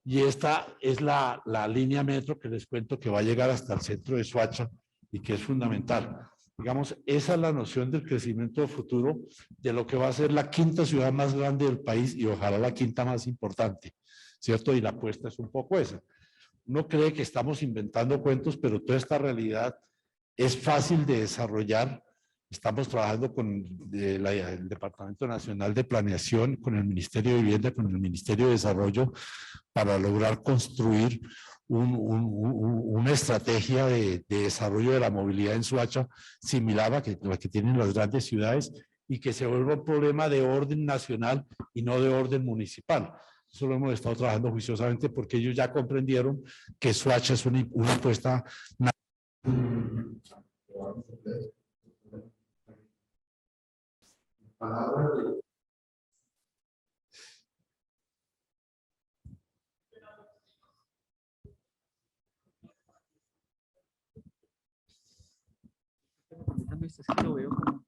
y esta es la línea metro que les cuento que va a llegar hasta el centro de Soacha y que es fundamental. Digamos, esa es la noción del crecimiento futuro de lo que va a ser la quinta ciudad más grande del país y ojalá la quinta más importante, ¿cierto? Y la apuesta es un poco esa. Uno cree que estamos inventando cuentos, pero toda esta realidad es fácil de desarrollar. Estamos trabajando con el Departamento Nacional de Planeación, con el Ministerio de Vivienda, con el Ministerio de Desarrollo, para lograr construir una estrategia de desarrollo de la movilidad en Soacha similar a la que tienen las grandes ciudades y que se vuelva un problema de orden nacional y no de orden municipal. Eso lo hemos estado trabajando juiciosamente porque ellos ya comprendieron que Soacha es una apuesta Permítame, es que lo veo como...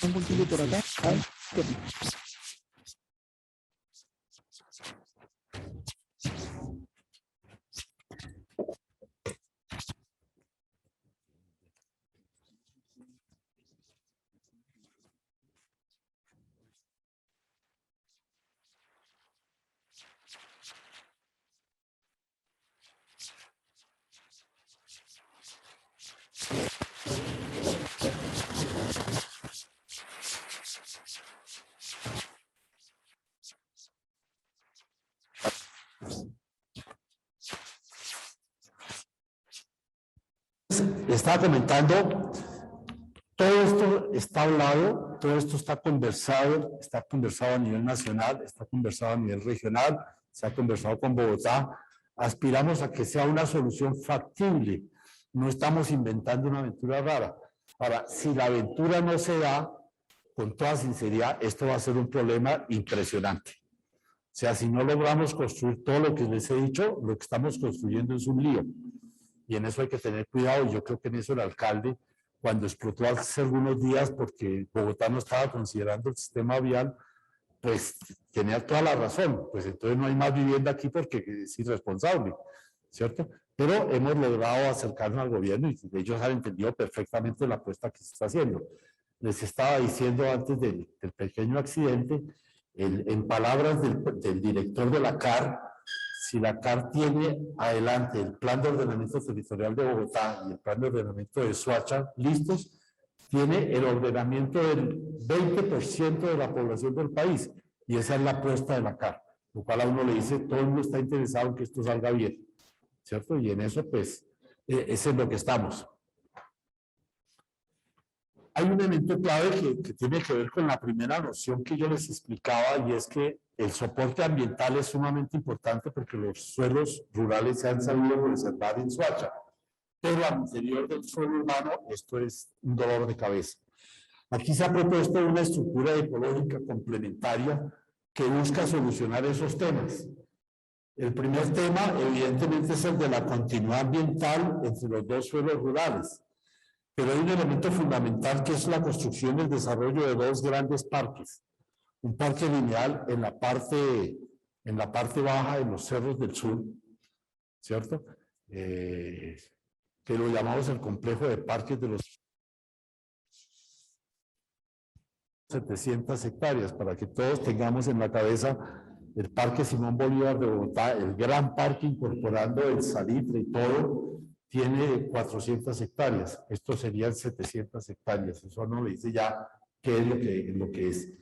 Un puntillo por acá. Ay, qué rico. Estaba comentando, todo esto está hablado, todo esto está conversado a nivel nacional, está conversado a nivel regional, se ha conversado con Bogotá. Aspiramos a que sea una solución factible, no estamos inventando una aventura rara. Ahora, si la aventura no se da, con toda sinceridad, esto va a ser un problema impresionante. O sea, si no logramos construir todo lo que les he dicho, lo que estamos construyendo es un lío. Y en eso hay que tener cuidado. Yo creo que en eso el alcalde, cuando explotó hace algunos días, porque Bogotá no estaba considerando el sistema vial, pues tenía toda la razón. Pues entonces no hay más vivienda aquí porque es irresponsable, ¿cierto? Pero hemos logrado acercarnos al gobierno y ellos han entendido perfectamente la apuesta que se está haciendo. Les estaba diciendo antes del pequeño accidente, en palabras del director de la CAR, si la CAR tiene adelante el plan de ordenamiento territorial de Bogotá y el plan de ordenamiento de Soacha listos, tiene el ordenamiento del 20% de la población del país y esa es la apuesta de la CAR, lo cual a uno le dice, todo el mundo está interesado en que esto salga bien, ¿cierto? Y en eso pues, ese es lo que estamos. Hay un elemento clave que tiene que ver con la primera noción que yo les explicaba y es que el soporte ambiental es sumamente importante porque los suelos rurales se han sabido preservar en Soacha. pero al interior del suelo urbano esto es un dolor de cabeza. Aquí se ha propuesto una estructura ecológica complementaria que busca solucionar esos temas. El primer tema, evidentemente, es el de la continuidad ambiental entre los dos suelos rurales. Pero hay un elemento fundamental que es la construcción y el desarrollo de dos grandes parques. Un parque lineal en la parte baja de los cerros del sur, ¿cierto? Que lo llamamos el complejo de parques de los 700 hectáreas, para que todos tengamos en la cabeza el Parque Simón Bolívar de Bogotá, el gran parque incorporando el salitre y todo, tiene 400 hectáreas. Esto serían 700 hectáreas. Eso no le dice ya qué es lo que es.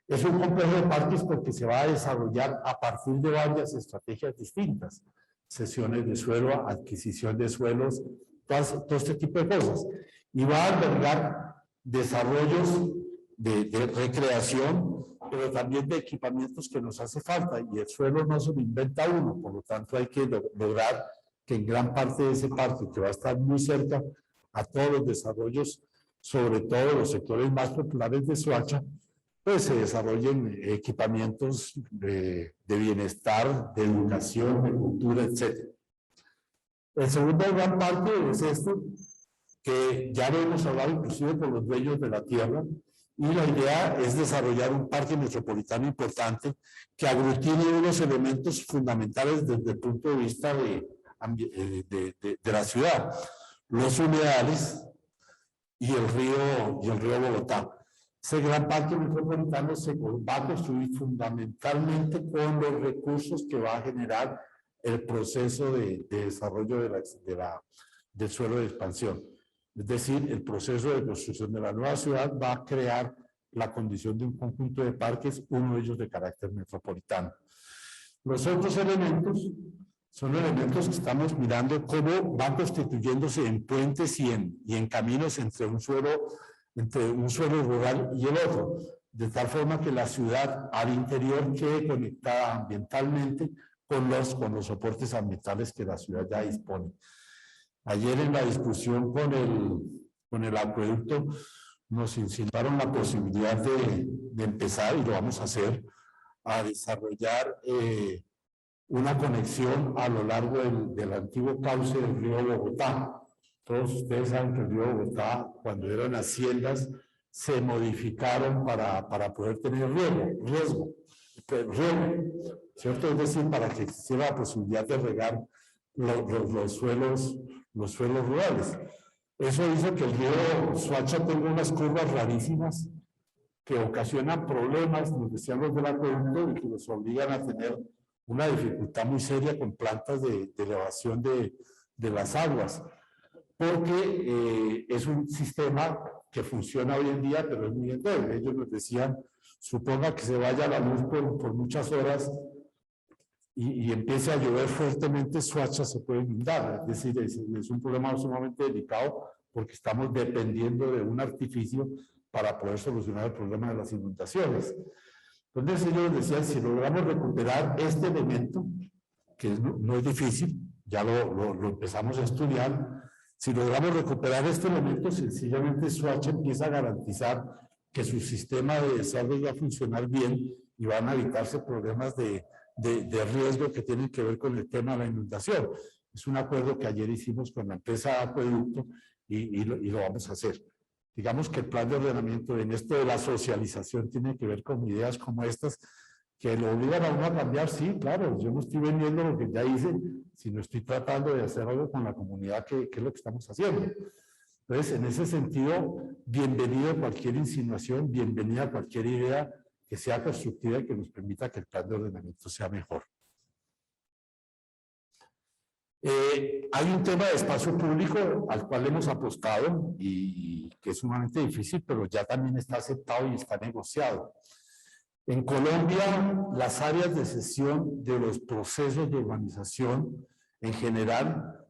Es un complejo de parques porque se va a desarrollar a partir de varias estrategias distintas. Cesiones de suelo, adquisición de suelos, todo este tipo de cosas. Y va a albergar desarrollos de recreación, pero también de equipamientos que nos hace falta, y el suelo no se lo inventa uno, por lo tanto hay que lograr que en gran parte de ese parque, que va a estar muy cerca a todos los desarrollos, sobre todo los sectores más populares de Soacha, pues se desarrollen equipamientos de bienestar, de educación, de cultura, etc. El segundo gran parque es esto, que ya lo hemos hablado inclusive con los dueños de la tierra, y la idea es desarrollar un parque metropolitano importante que aglutine unos elementos fundamentales desde el punto de vista de la ciudad, los humedales y el río Bogotá. Ese gran parque metropolitano se va a construir fundamentalmente con los recursos que va a generar el proceso de desarrollo del suelo de expansión. Es decir, el proceso de construcción de la nueva ciudad va a crear la condición de un conjunto de parques, uno de ellos de carácter metropolitano. Los otros elementos son elementos que estamos mirando cómo van constituyéndose en puentes y en caminos entre un suelo rural y el otro, de tal forma que la ciudad al interior quede conectada ambientalmente con los soportes ambientales que la ciudad ya dispone. Ayer en la discusión con el acueducto nos insinuaron la posibilidad de empezar, y lo vamos a hacer, a desarrollar una conexión a lo largo del antiguo cauce del río Bogotá. Todos ustedes saben que el río Bogotá, cuando eran haciendas, se modificaron para poder tener riego, ¿cierto? Es decir, para que existiera la posibilidad de regar los suelos rurales. Eso hizo que el río Soacha tenga unas curvas rarísimas que ocasionan problemas, nos decían los del acueducto, y que nos obligan a tener una dificultad muy seria con plantas de elevación de las aguas, porque es un sistema que funciona hoy en día, pero es muy endeble. Ellos nos decían, suponga que se vaya la luz por muchas horas y empiece a llover fuertemente, Soacha se puede inundar. Es decir, es un problema sumamente delicado porque estamos dependiendo de un artificio para poder solucionar el problema de las inundaciones. Entonces ellos decían, si logramos recuperar este elemento, que no es difícil, ya lo empezamos a estudiar, si logramos recuperar este elemento, sencillamente Soacha empieza a garantizar que su sistema de desarrollo va a funcionar bien y van a evitarse problemas de riesgo que tienen que ver con el tema de la inundación. Es un acuerdo que ayer hicimos con la empresa Acueducto y lo vamos a hacer. Digamos que el plan de ordenamiento en esto de la socialización tiene que ver con ideas como estas, que lo obligan a uno a cambiar. Sí, claro, yo no estoy vendiendo lo que ya hice, sino estoy tratando de hacer algo con la comunidad, que es lo que estamos haciendo. Entonces, en ese sentido, bienvenido cualquier insinuación, bienvenida cualquier idea que sea constructiva y que nos permita que el plan de ordenamiento sea mejor. Hay un tema de espacio público al cual hemos apostado y que es sumamente difícil, pero ya también está aceptado y está negociado. En Colombia, las áreas de cesión de los procesos de urbanización en general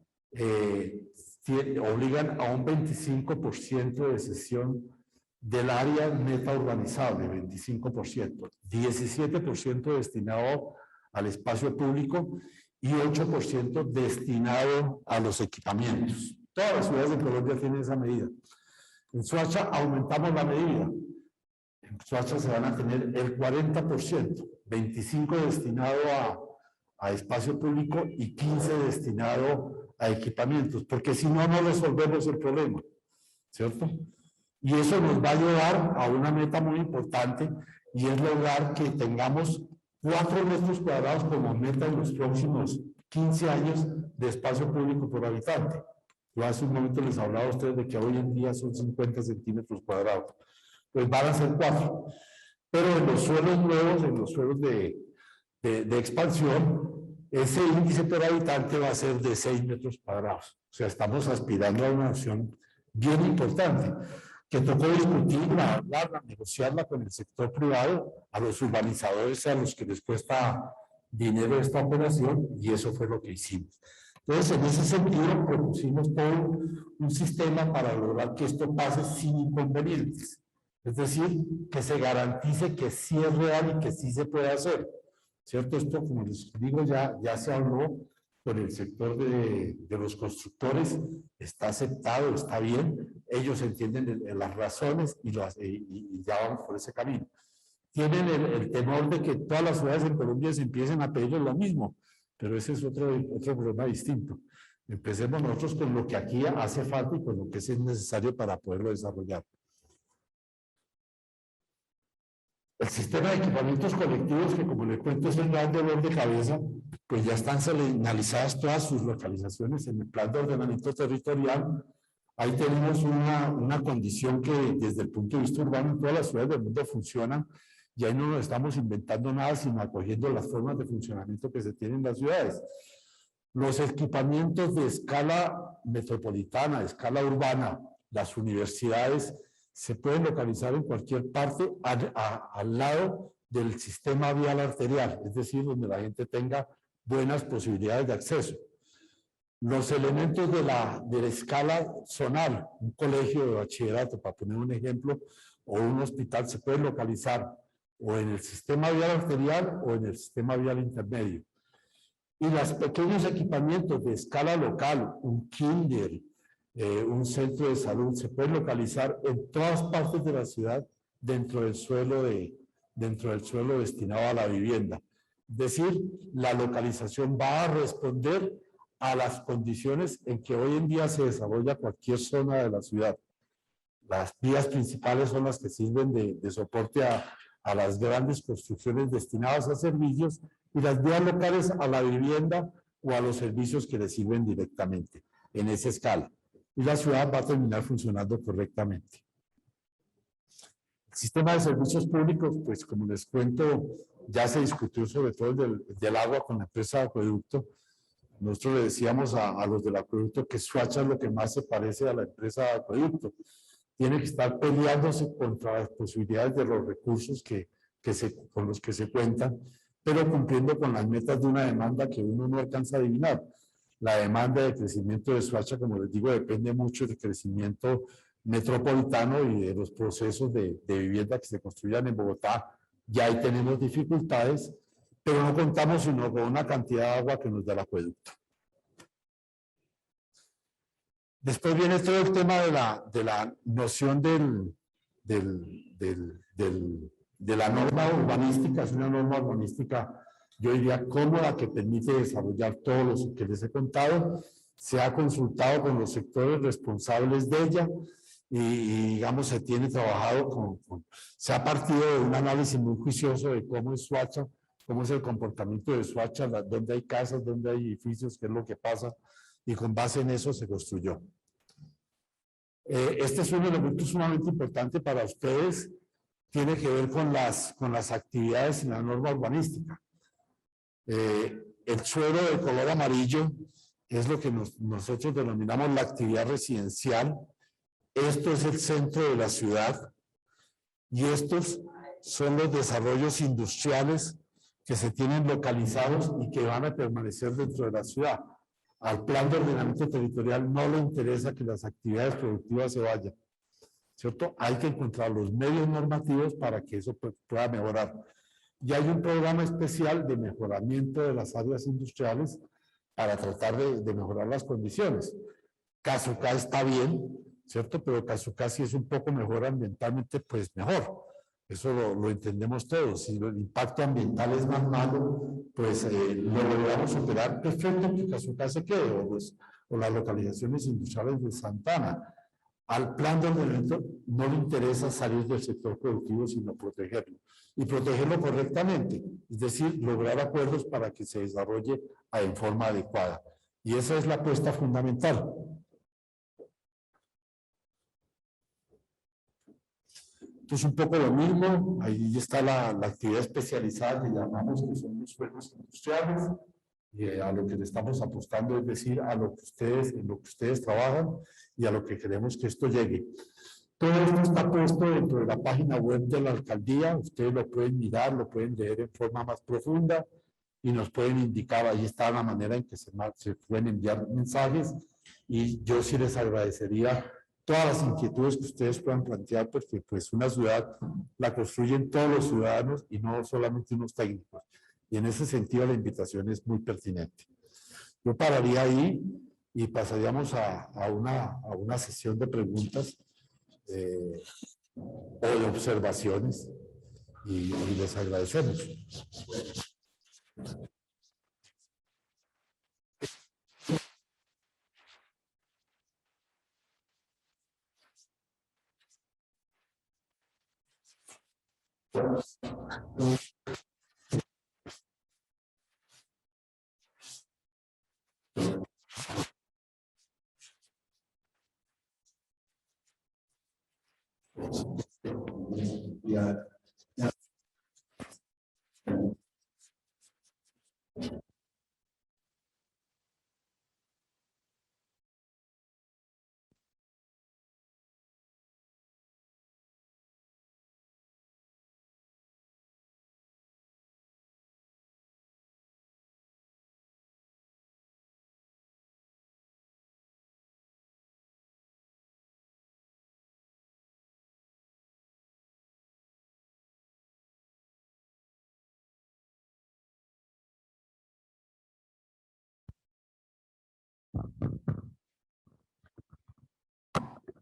obligan a un 25% de cesión del área neta urbanizable, 25%, 17% destinado al espacio público y 8% destinado a los equipamientos. Todas las ciudades de Colombia tienen esa medida. En Soacha aumentamos la medida. En Soacha se van a tener el 40%, 25 destinado a espacio público y 15 destinado a equipamientos, porque si no, no resolvemos el problema, ¿cierto? Y eso nos va a llevar a una meta muy importante, y es lograr que tengamos 4 metros cuadrados como meta en los próximos 15 años de espacio público por habitante. Yo hace un momento les hablaba a ustedes de que hoy en día son 50 centímetros cuadrados. Pues van a ser 4. Pero en los suelos nuevos, en los suelos de expansión, ese índice por habitante va a ser de 6 metros cuadrados. O sea, estamos aspirando a una opción bien importante, que tocó discutirla, hablarla, negociarla con el sector privado, a los urbanizadores, a los que les cuesta dinero esta operación, y eso fue lo que hicimos. Entonces, en ese sentido, propusimos todo un sistema para lograr que esto pase sin inconvenientes. Es decir, que se garantice que sí es real y que sí se puede hacer. ¿Cierto? Esto, como les digo, ya se habló con el sector de los constructores, está aceptado, está bien, ellos entienden las razones y ya vamos por ese camino. Tienen el temor de que todas las ciudades en Colombia se empiecen a pedir lo mismo, pero ese es otro problema distinto. Empecemos nosotros con lo que aquí hace falta y con lo que es necesario para poderlo desarrollar. El sistema de equipamientos colectivos, que como les cuento es el gran dolor de cabeza, pues ya están señalizadas todas sus localizaciones en el plan de ordenamiento territorial. Ahí tenemos una condición que desde el punto de vista urbano en todas las ciudades del mundo funcionan, y ahí no nos estamos inventando nada, sino acogiendo las formas de funcionamiento que se tienen en las ciudades. Los equipamientos de escala metropolitana, de escala urbana, las universidades, se pueden localizar en cualquier parte al lado del sistema vial arterial, es decir, donde la gente tenga buenas posibilidades de acceso. Los elementos de la escala zonal, un colegio de bachillerato, para poner un ejemplo, o un hospital, se pueden localizar o en el sistema vial arterial o en el sistema vial intermedio. Y los pequeños equipamientos de escala local, un kinder, un centro de salud, se puede localizar en todas partes de la ciudad dentro del suelo destinado a la vivienda. Es decir, la localización va a responder a las condiciones en que hoy en día se desarrolla cualquier zona de la ciudad. Las vías principales son las que sirven de soporte a las grandes construcciones destinadas a servicios, y las vías locales a la vivienda o a los servicios que le sirven directamente en esa escala. Y la ciudad va a terminar funcionando correctamente. El sistema de servicios públicos, pues como les cuento, ya se discutió sobre todo del agua con la empresa de acueducto. Nosotros le decíamos a los del acueducto que Soacha es lo que más se parece a la empresa de acueducto. Tiene que estar peleándose contra las posibilidades de los recursos con los que se cuentan, pero cumpliendo con las metas de una demanda que uno no alcanza a adivinar. La demanda de crecimiento de Soacha, como les digo, depende mucho del crecimiento metropolitano y de los procesos de vivienda que se construyan en Bogotá. Ya ahí tenemos dificultades, pero no contamos sino con una cantidad de agua que nos da el acueducto. Después viene todo el tema de la noción de la norma urbanística. Es una norma urbanística, yo diría, cómoda, que permite desarrollar todos los que les he contado. Se ha consultado con los sectores responsables de ella y digamos, se tiene trabajado se ha partido de un análisis muy juicioso de cómo es Soacha, cómo es el comportamiento de Soacha, dónde hay casas, dónde hay edificios, qué es lo que pasa, y con base en eso se construyó. Este es un elemento sumamente importante para ustedes, tiene que ver con las actividades en la norma urbanística. El suelo de color amarillo es lo que nosotros denominamos la actividad residencial. Esto es el centro de la ciudad y estos son los desarrollos industriales que se tienen localizados y que van a permanecer dentro de la ciudad. Al plan de ordenamiento territorial no le interesa que las actividades productivas se vayan, ¿cierto? Hay que encontrar los medios normativos para que eso pueda mejorar. Y hay un programa especial de mejoramiento de las áreas industriales para tratar de mejorar las condiciones. Casucá está bien, ¿cierto? Pero Casucá si es un poco mejor ambientalmente, pues mejor. Eso lo entendemos todos. Si el impacto ambiental es más malo, pues lo logramos superar. Perfecto que Casucá se quede, o las localizaciones industriales de Santana. Al plan de ordenamiento no le interesa salir del sector productivo, sino protegerlo. Y protegerlo correctamente, es decir, lograr acuerdos para que se desarrolle en forma adecuada. Y esa es la apuesta fundamental. Entonces, un poco lo mismo, ahí está la actividad especializada que llamamos, que son los suelos industriales, y a lo que le estamos apostando, es decir, a lo que en lo que ustedes trabajan y a lo que queremos que esto llegue. Todo esto está puesto dentro de la página web de la alcaldía, ustedes lo pueden mirar, lo pueden leer en forma más profunda y nos pueden indicar, ahí está la manera en que se pueden enviar mensajes, y yo sí les agradecería todas las inquietudes que ustedes puedan plantear, porque pues una ciudad la construyen todos los ciudadanos y no solamente unos técnicos. Y en ese sentido la invitación es muy pertinente. Yo pararía ahí y pasaríamos a una sesión de preguntas o de observaciones, y les agradecemos.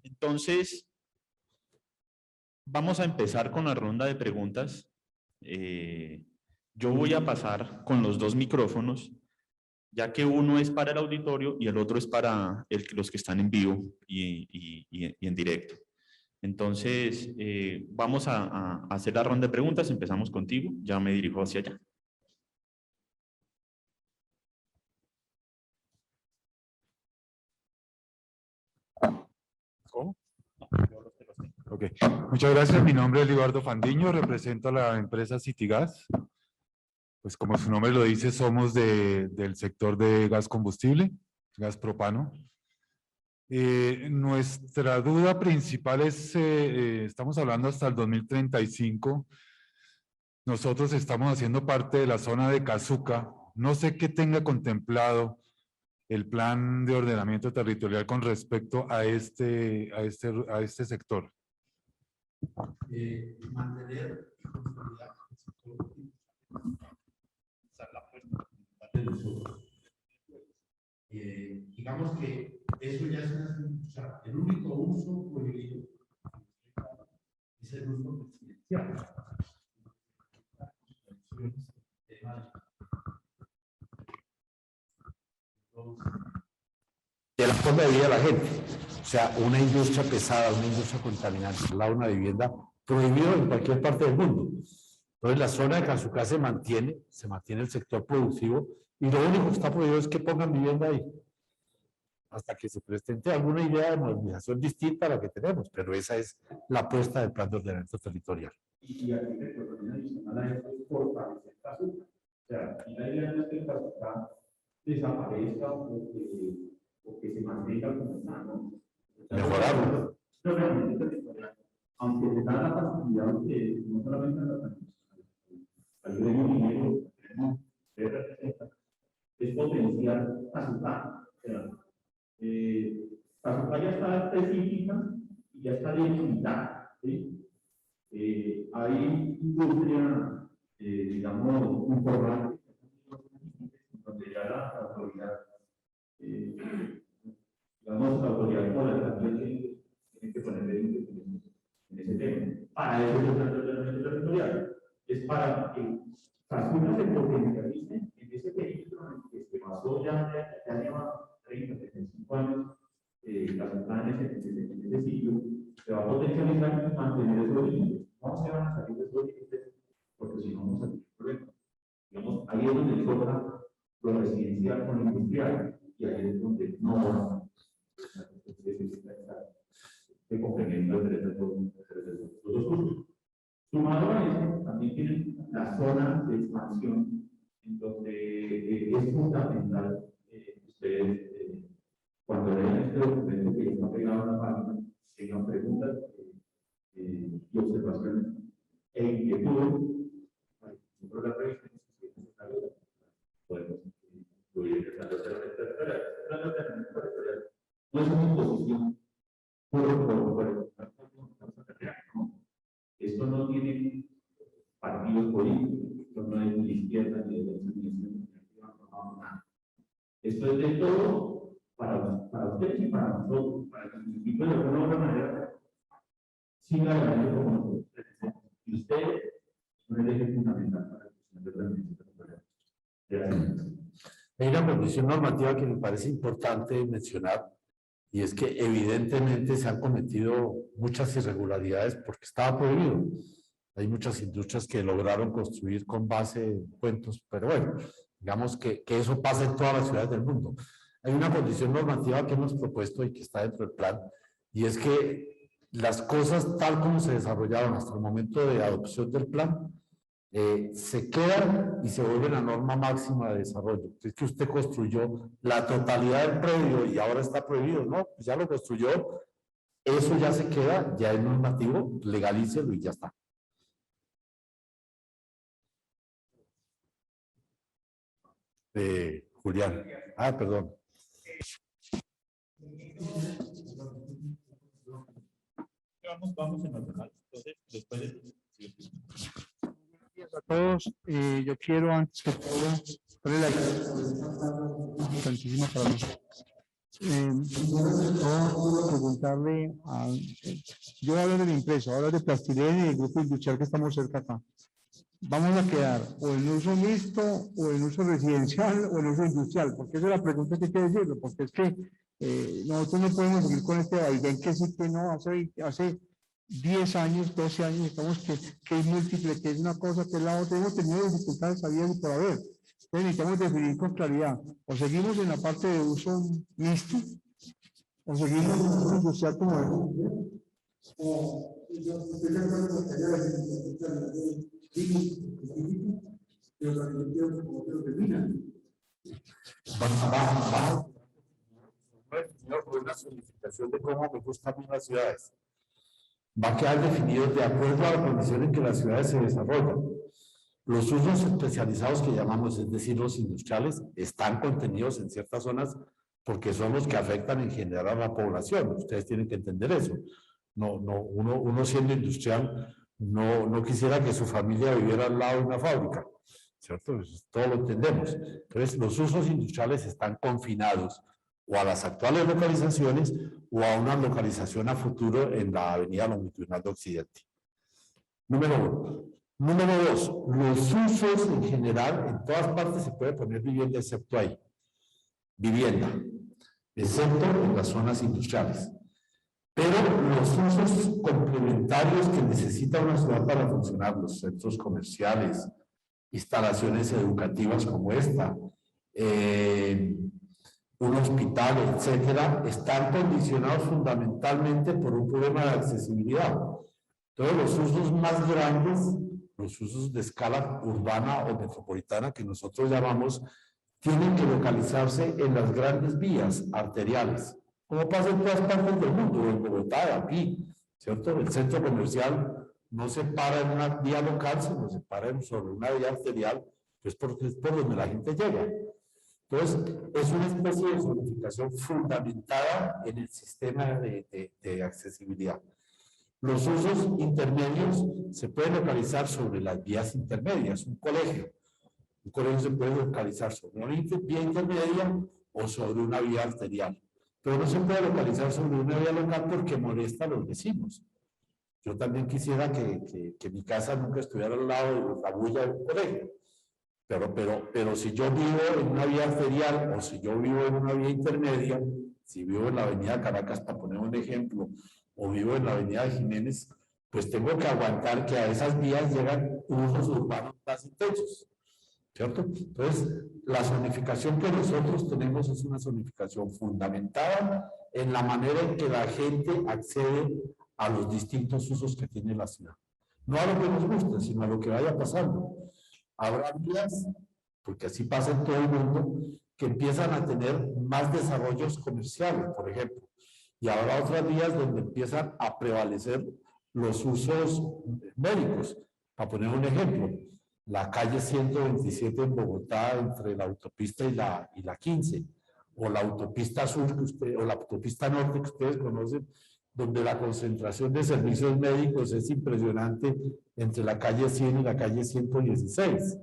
Entonces, vamos a empezar con la ronda de preguntas. Yo voy a pasar con los dos micrófonos, ya que uno es para el auditorio y el otro es para los que están en vivo y en directo. Entonces, vamos a hacer la ronda de preguntas. Empezamos contigo. Ya me dirijo hacia allá. ¿Cómo? Ok, muchas gracias. Mi nombre es Libardo Fandiño, represento a la empresa Citigas. Pues como su nombre lo dice, somos del sector de gas combustible, gas propano. Nuestra duda principal es, estamos hablando hasta el 2035. Nosotros estamos haciendo parte de la zona de Casuca. No sé qué tenga contemplado el plan de ordenamiento territorial con respecto a este sector. Mantener y consolidar el sector productivo. Esa es la apuesta de nosotros. Digamos que eso ya es o sea, el único uso prohibido es el uso residencial. De la forma de vida de la gente. O sea, una industria pesada, una industria contaminante, una vivienda prohibido en cualquier parte del mundo. Entonces, la zona de Casucá se mantiene el sector productivo, y lo único que está prohibido es que pongan vivienda ahí, hasta que se presente alguna idea de modernización distinta a la que tenemos, pero esa es la apuesta del plan de ordenamiento territorial. Y aquí también adicional a esto es fortalecer Casuca. O sea, y la idea no es que Casuca desaparezca o que se mantenga como está, ¿no? Mejorarlo. Aunque se da la facilidad que no solamente al gremio minero tenemos es potenciar Casuca. O sea, Casuca ya está específica y ya está delimitada, ¿sí? Hay industria, digamos, informal, donde ya la autoridad, digamos, digamos, la autoridad como la también tiene que ponerle en ese tema. Para eso es el plan de ordenamiento territorial. Es para que Cazuca se potencialice en ese perímetro en el que se basó ya lleva 30, 35 años Cazuca en ese sitio, se va a potencializar y mantener esos límites. No se van a salir de esos límites porque si no vamos a tener problemas. Digamos, ahí es donde choca lo residencial con lo industrial y ahí es donde no va se complementa entre los dos cursos. Sumado a eso, también tienen la zona de expansión, en donde es fundamental ustedes, cuando vean este documento que está pegado a la página, tengan preguntas y observaciones e inquietudes. Nosotros la revista podemos incluir el plan de ordenamiento territorial. El plan de ordenamiento territorial no es una imposición esto no tiene partidos políticos, esto no es ni de izquierda ni de derecha ni de centro, no, nada. Esto es de todo para ustedes y para nosotros, para que el municipio de alguna u otra manera siga adelante como nosotros pretendemos. Y ustedes son el eje fundamental para la cuestión de la. Hay una condición normativa que me parece importante mencionar, y es que evidentemente se han cometido muchas irregularidades porque estaba prohibido. Hay muchas industrias que lograron construir con base en cuentos, pero bueno, digamos que eso pasa en todas las ciudades del mundo. Hay una condición normativa que hemos propuesto y que está dentro del plan, y es que las cosas tal como se desarrollaron hasta el momento de adopción del plan, se quedan y se vuelven a norma máxima de desarrollo. Es que usted construyó la totalidad del predio y ahora está prohibido, ¿no? Pues ya lo construyó, eso ya se queda, ya es normativo, legalícelo y ya está. Julián. Ah, perdón. Vamos en normal. Entonces, después de... A todos, yo quiero antes que todo darle la importantísima para mí. Quiero preguntarle a, yo voy a hablar de la empresa, ahora de Plastilén y del grupo industrial que estamos cerca acá. ¿Vamos a quedar o en uso mixto, o en uso residencial, o en uso industrial? Porque esa es la pregunta que hay que decirlo, porque es que nosotros no podemos seguir con este vaivén que sí que no, hace 10 años, 12 años, estamos que es múltiple, que es una cosa, que es la otra. Hemos tenido dificultades habidas y por haber. Entonces necesitamos definir con claridad. O seguimos en la parte de uso mixto, o seguimos en uso industrial como es. Una solicitación de cómo me gustan las ciudades. Va a quedar definido de acuerdo a la condición en que las ciudades se desarrollan. Los usos especializados que llamamos, es decir, los industriales, están contenidos en ciertas zonas porque son los que afectan en general a la población. Ustedes tienen que entender eso. Uno siendo industrial no quisiera que su familia viviera al lado de una fábrica, ¿cierto? Todo lo entendemos. Entonces, los usos industriales están confinados o a las actuales localizaciones o a una localización a futuro en la avenida longitudinal de Occidente. Número uno. Número dos, los usos en general, en todas partes se puede poner vivienda excepto ahí. Vivienda, excepto en las zonas industriales. Pero los usos complementarios que necesita una ciudad para funcionar, los centros comerciales, instalaciones educativas como esta, un hospital, etcétera, están condicionados fundamentalmente por un problema de accesibilidad. Todos los usos más grandes, los usos de escala urbana o metropolitana que nosotros llamamos, tienen que localizarse en las grandes vías arteriales, como pasa en todas partes del mundo, en Bogotá, aquí, ¿cierto? El centro comercial no se para en una vía local, sino se para sobre una vía arterial, pues porque es por donde la gente llega. Entonces, es una especie de zonificación fundamentada en el sistema de accesibilidad. Los usos intermedios se pueden localizar sobre las vías intermedias. Un colegio se puede localizar sobre una vía intermedia o sobre una vía arterial. pero no se puede localizar sobre una vía local porque molesta a los vecinos. Yo también quisiera que mi casa nunca estuviera al lado de la bulla de un colegio. Pero si yo vivo en una vía ferial o si yo vivo en una vía intermedia, si vivo en la avenida Caracas, para poner un ejemplo, o vivo en la avenida Jiménez, pues tengo que aguantar que a esas vías llegan usos urbanos más intensos, ¿cierto? Entonces, la zonificación que nosotros tenemos es una zonificación fundamentada en la manera en que la gente accede a los distintos usos que tiene la ciudad. No a lo que nos gusta, sino a lo que vaya pasando. Habrá vías, porque así pasa en todo el mundo, que empiezan a tener más desarrollos comerciales, por ejemplo. Y habrá otras vías donde empiezan a prevalecer los usos médicos. Para poner un ejemplo, la calle 127 en Bogotá, entre la autopista y la 15, o la autopista sur, o la autopista norte que ustedes conocen, donde la concentración de servicios médicos es impresionante entre la calle 100 y la calle 116,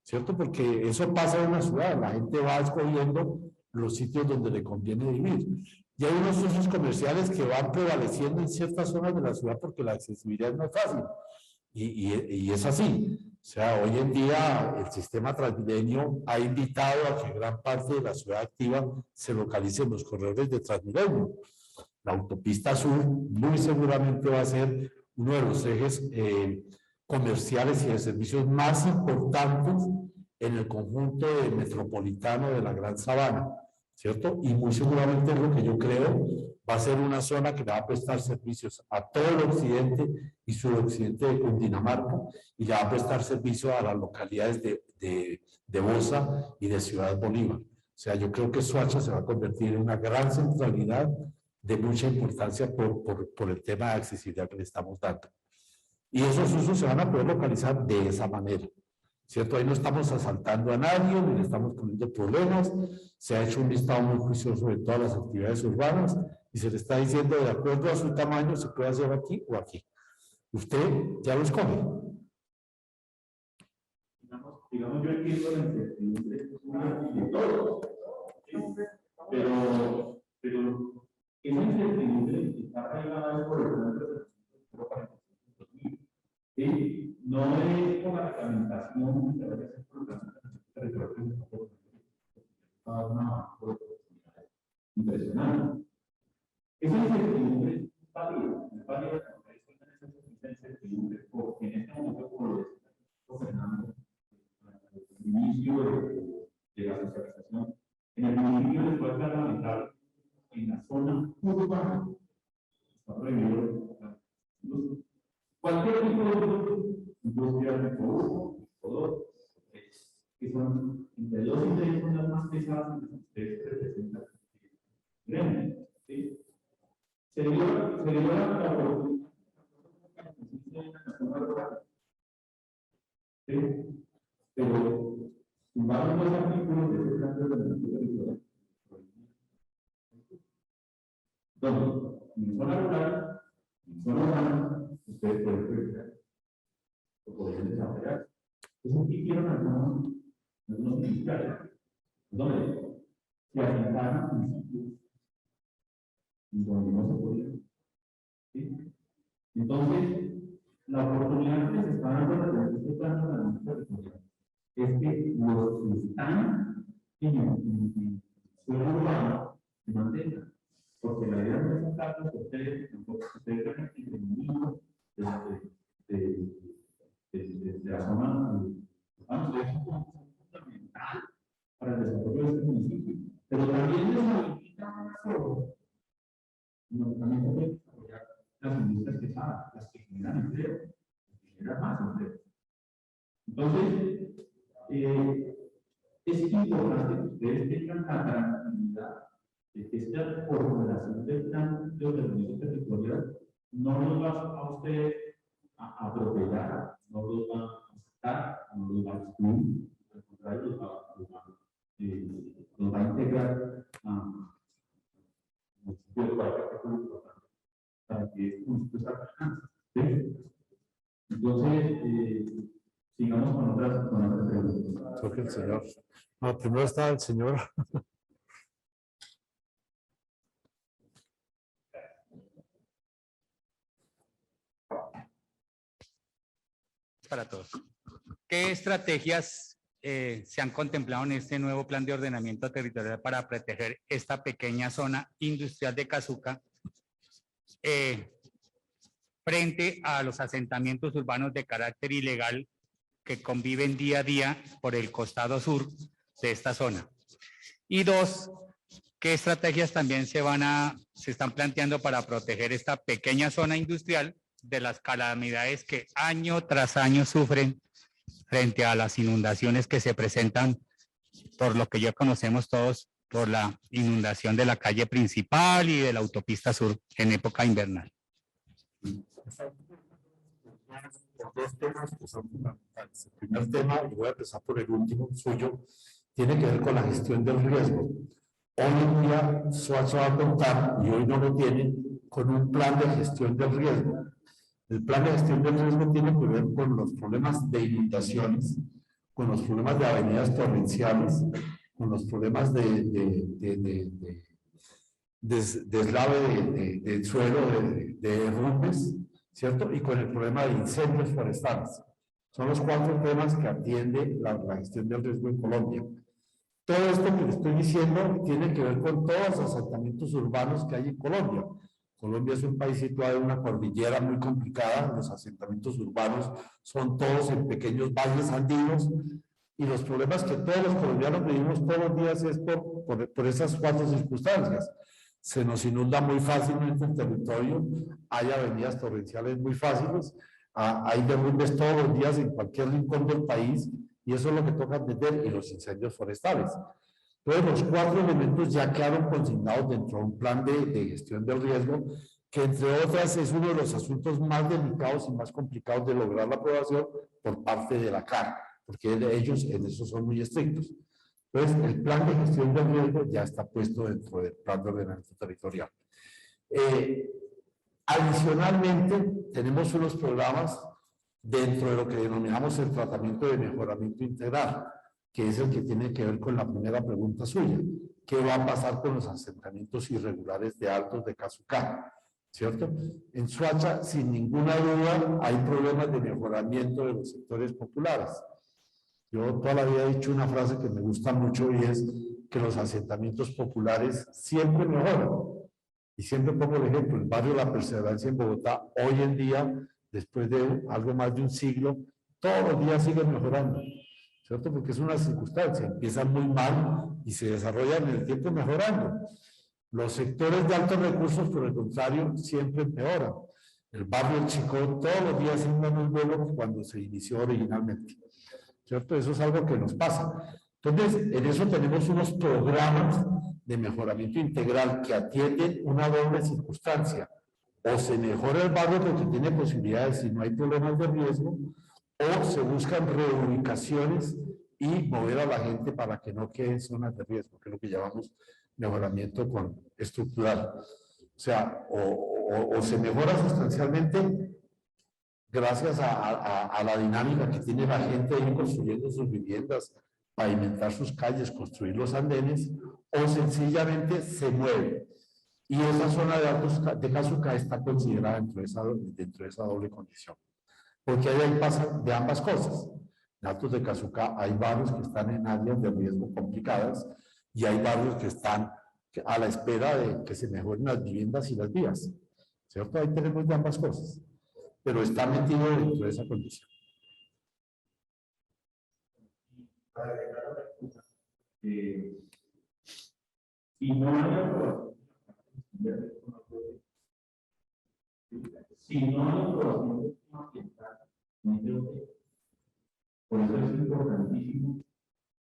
¿cierto? Porque eso pasa en una ciudad, la gente va escogiendo los sitios donde le conviene vivir. Y hay unos usos comerciales que van prevaleciendo en ciertas zonas de la ciudad porque la accesibilidad es más fácil. Y es así. O sea, hoy en día el sistema Transmilenio ha invitado a que gran parte de la ciudad activa se localice en los corredores de Transmilenio. La autopista sur muy seguramente va a ser uno de los ejes comerciales y de servicios más importantes en el conjunto metropolitano de la Gran Sabana, ¿cierto? Y muy seguramente es lo que yo creo va a ser una zona que le va a prestar servicios a todo el occidente y suroccidente de Cundinamarca y le va a prestar servicio a las localidades de Bosa y de Ciudad Bolívar. O sea, yo creo que Soacha se va a convertir en una gran centralidad de mucha importancia por el tema de accesibilidad que le estamos dando. Y esos usos se van a poder localizar de esa manera, ¿cierto? Ahí no estamos asaltando a nadie, ni le estamos poniendo problemas, se ha hecho un listado muy juicioso de todas las actividades urbanas y se le está diciendo de acuerdo a su tamaño se puede hacer aquí o aquí. Usted ya lo escoge. Digamos yo entiendo la incertidumbre de todos, ¿sí? pero esa incertidumbre está arraigada por el plan de ¿sí? No es con la reglamentación que debe ser impresionante. Esa incertidumbre es válida, porque en este momento, como decía Fernando, el inicio de la socialización, en el municipio de Puerto Lamentar, en la zona urbana, está prohibido cualquier tipo de industria de tipo 1, tipo 2, que son entre 2 y 3 son las más pesadas que ustedes representan. ¿Sí? Se dio la oportunidad en la zona rural. ¿Sí? Pero, sin embargo, los artículos de ese plan de ordenamiento territorial. Entonces, en zona rural, en zona urbana, ustedes pueden priorizar o pueden desarrollar. Entonces, ¿qué hicieron algunos militares? ¿Dónde? Se asentaron municipios donde no se podía. ¿Sí? Entonces, la oportunidad que se está dando a este plan de ordenamiento territorial es que los que están en el suelo urbano se mantengan. Porque la idea no es sacarlos de ustedes, tampoco ustedes ven el enemigo de la zona urbana. Es fundamental para el desarrollo de este municipio. Pero también les habilita una forma. También se puede desarrollar las industrias pesadas, las que generan empleo, las que generan más empleo. Entonces, es importante que ustedes tengan la tranquilidad de que esta formulación del plan de ordenamiento territorial no los va a ustedes a atropellar, no los va a sacar, no los va a excluir, al contrario, los va a integrar a para que este municipio sea alcance. ¿Sí? Entonces, sigamos con otras preguntas. Creo que el señor. No, primero está el señor. para todos. ¿Qué estrategias se han contemplado en este nuevo plan de ordenamiento territorial para proteger esta pequeña zona industrial de Cazuca frente a los asentamientos urbanos de carácter ilegal que conviven día a día por el costado sur de esta zona? Y dos, ¿qué estrategias también se están planteando para proteger esta pequeña zona industrial de las calamidades que año tras año sufren frente a las inundaciones que se presentan, por lo que ya conocemos todos, por la inundación de la calle principal y de la autopista sur en época invernal? Dos temas que son fundamentales. El primer tema, y voy a empezar por el último suyo, tiene que ver con la gestión del riesgo. Hoy en día, Soacha va a contar, y hoy no lo tiene, con un plan de gestión del riesgo. El plan de gestión del riesgo tiene que ver con los problemas de inundaciones, con los problemas de avenidas torrenciales, con los problemas de deslave del suelo, de derrumbes, ¿cierto? Y con el problema de incendios forestales. Son los 4 temas que atiende la gestión del riesgo en Colombia. Todo esto que le estoy diciendo tiene que ver con todos los asentamientos urbanos que hay en Colombia. Colombia es un país situado en una cordillera muy complicada, los asentamientos urbanos son todos en pequeños valles andinos, y los problemas que todos los colombianos vivimos todos los días es por esas 4 circunstancias. Se nos inunda muy fácilmente el territorio, hay avenidas torrenciales muy fáciles, hay derrumbes todos los días en cualquier rincón del país, y eso es lo que toca atender, y los incendios forestales. Entonces, los 4 elementos ya quedaron consignados dentro de un plan de gestión del riesgo, que entre otras es uno de los asuntos más delicados y más complicados de lograr la aprobación por parte de la CAR, porque ellos en eso son muy estrictos. Entonces, el plan de gestión del riesgo ya está puesto dentro del plan de ordenamiento territorial. Adicionalmente, tenemos unos programas dentro de lo que denominamos el tratamiento de mejoramiento integral, que es el que tiene que ver con la primera pregunta suya. ¿Qué va a pasar con los asentamientos irregulares de Altos de Cazucá? ¿Cierto? En Soacha, sin ninguna duda, hay problemas de mejoramiento de los sectores populares. Yo toda la vida he dicho una frase que me gusta mucho, y es que los asentamientos populares siempre mejoran. Y siempre pongo el ejemplo, el barrio La Perseverancia en Bogotá, hoy en día, después de algo más de un siglo, todos los días sigue mejorando, ¿cierto? Porque es una circunstancia, empiezan muy mal y se desarrollan en el tiempo mejorando. Los sectores de altos recursos, por el contrario, siempre empeoran. El barrio El Chicó todos los días es menos bueno que cuando se inició originalmente, ¿cierto? Eso es algo que nos pasa. Entonces, en eso tenemos unos programas de mejoramiento integral que atienden una doble circunstancia. O se mejora el barrio porque tiene posibilidades y no hay problemas de riesgo, o se buscan reubicaciones y mover a la gente para que no quede en zonas de riesgo, que es lo que llamamos mejoramiento estructural. O sea, o se mejora sustancialmente gracias a la dinámica que tiene la gente ahí construyendo sus viviendas, pavimentar sus calles, construir los andenes, o sencillamente se mueve. Y esa zona de Altos de Cazucá está considerada dentro de esa doble condición. Porque ahí pasa de ambas cosas. En Altos de Cazucá hay barrios que están en áreas de riesgo complicadas, y hay barrios que están a la espera de que se mejoren las viviendas y las vías. ¿Cierto? Ahí tenemos de ambas cosas. Pero está metido dentro de esa condición. Si no hay aprobación, ambiental, no creo que. Por eso es importantísimo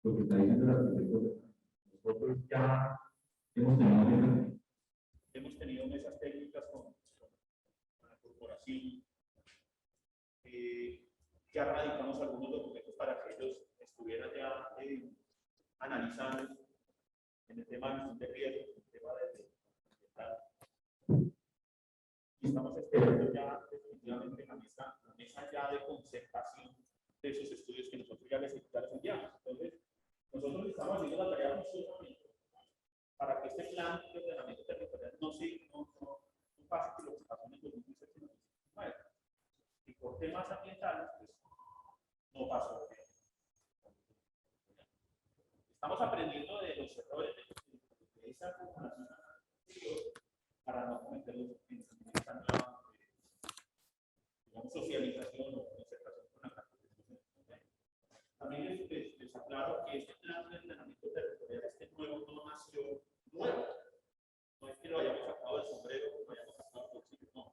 lo que está diciendo el arquitecto. Nosotros ya hemos tenido mesas técnicas con la corporación. Ya radicamos algunos documentos para que ellos estuvieran ya analizando en el tema de gestión de riesgo, en el tema de y estamos esperando ya definitivamente la mesa ya de concertación de esos estudios que nosotros ya les enviamos. Entonces, nosotros estamos haciendo la tarea juiciosamente para que este plan de ordenamiento territorial no pase por lo que pasó en el 2017 y por temas ambientales, pues ponerlos en esta nueva, digamos, socialización o concertación con la práctica. También les aclaro que este plan de ordenamiento territorial, este nuevo, no nació nuevo. No es que lo hayamos sacado del sombrero, lo hayamos sacado del bolsillo, no.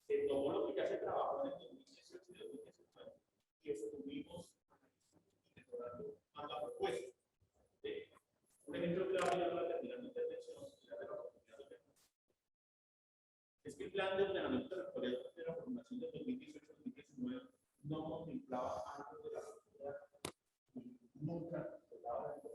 Se tomó lo que ya se trabajó en el 2018 y 2019 y estuvimos mejorando más la propuesta. Un ejemplo clave, ya para terminar mi intervención, es que el plan de ordenamiento territorial de la formación del 2018-2019 no contemplaba algo de la sociedad y nunca hablaba de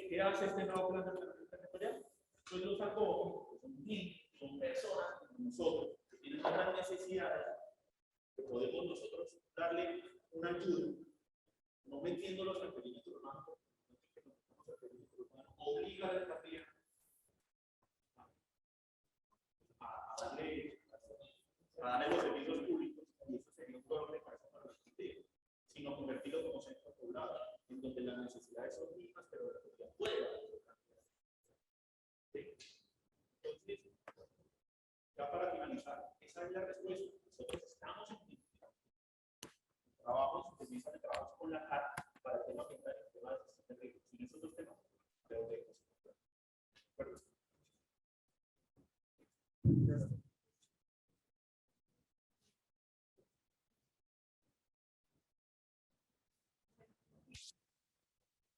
¿Qué hace este nuevo plan de ordenamiento territorial? Pues los acoge, que son niños, son personas como nosotros, que tienen otras necesidades, que podemos nosotros darle una ayuda, no metiéndolos al perímetro urbano, obliga a la alcaldía a darle los servicios públicos, y eso sería un doble para la alcaldía, sino convertirlo como centro poblado, en donde las necesidades son mismas, pero la alcaldía puede dar. Entonces, ya para finalizar, esa es la respuesta. Nosotros estamos en trabajos de mesa de trabajo con la carta para el tema ambiental y el tema de gestión de recursos. En esos dos temas, creo que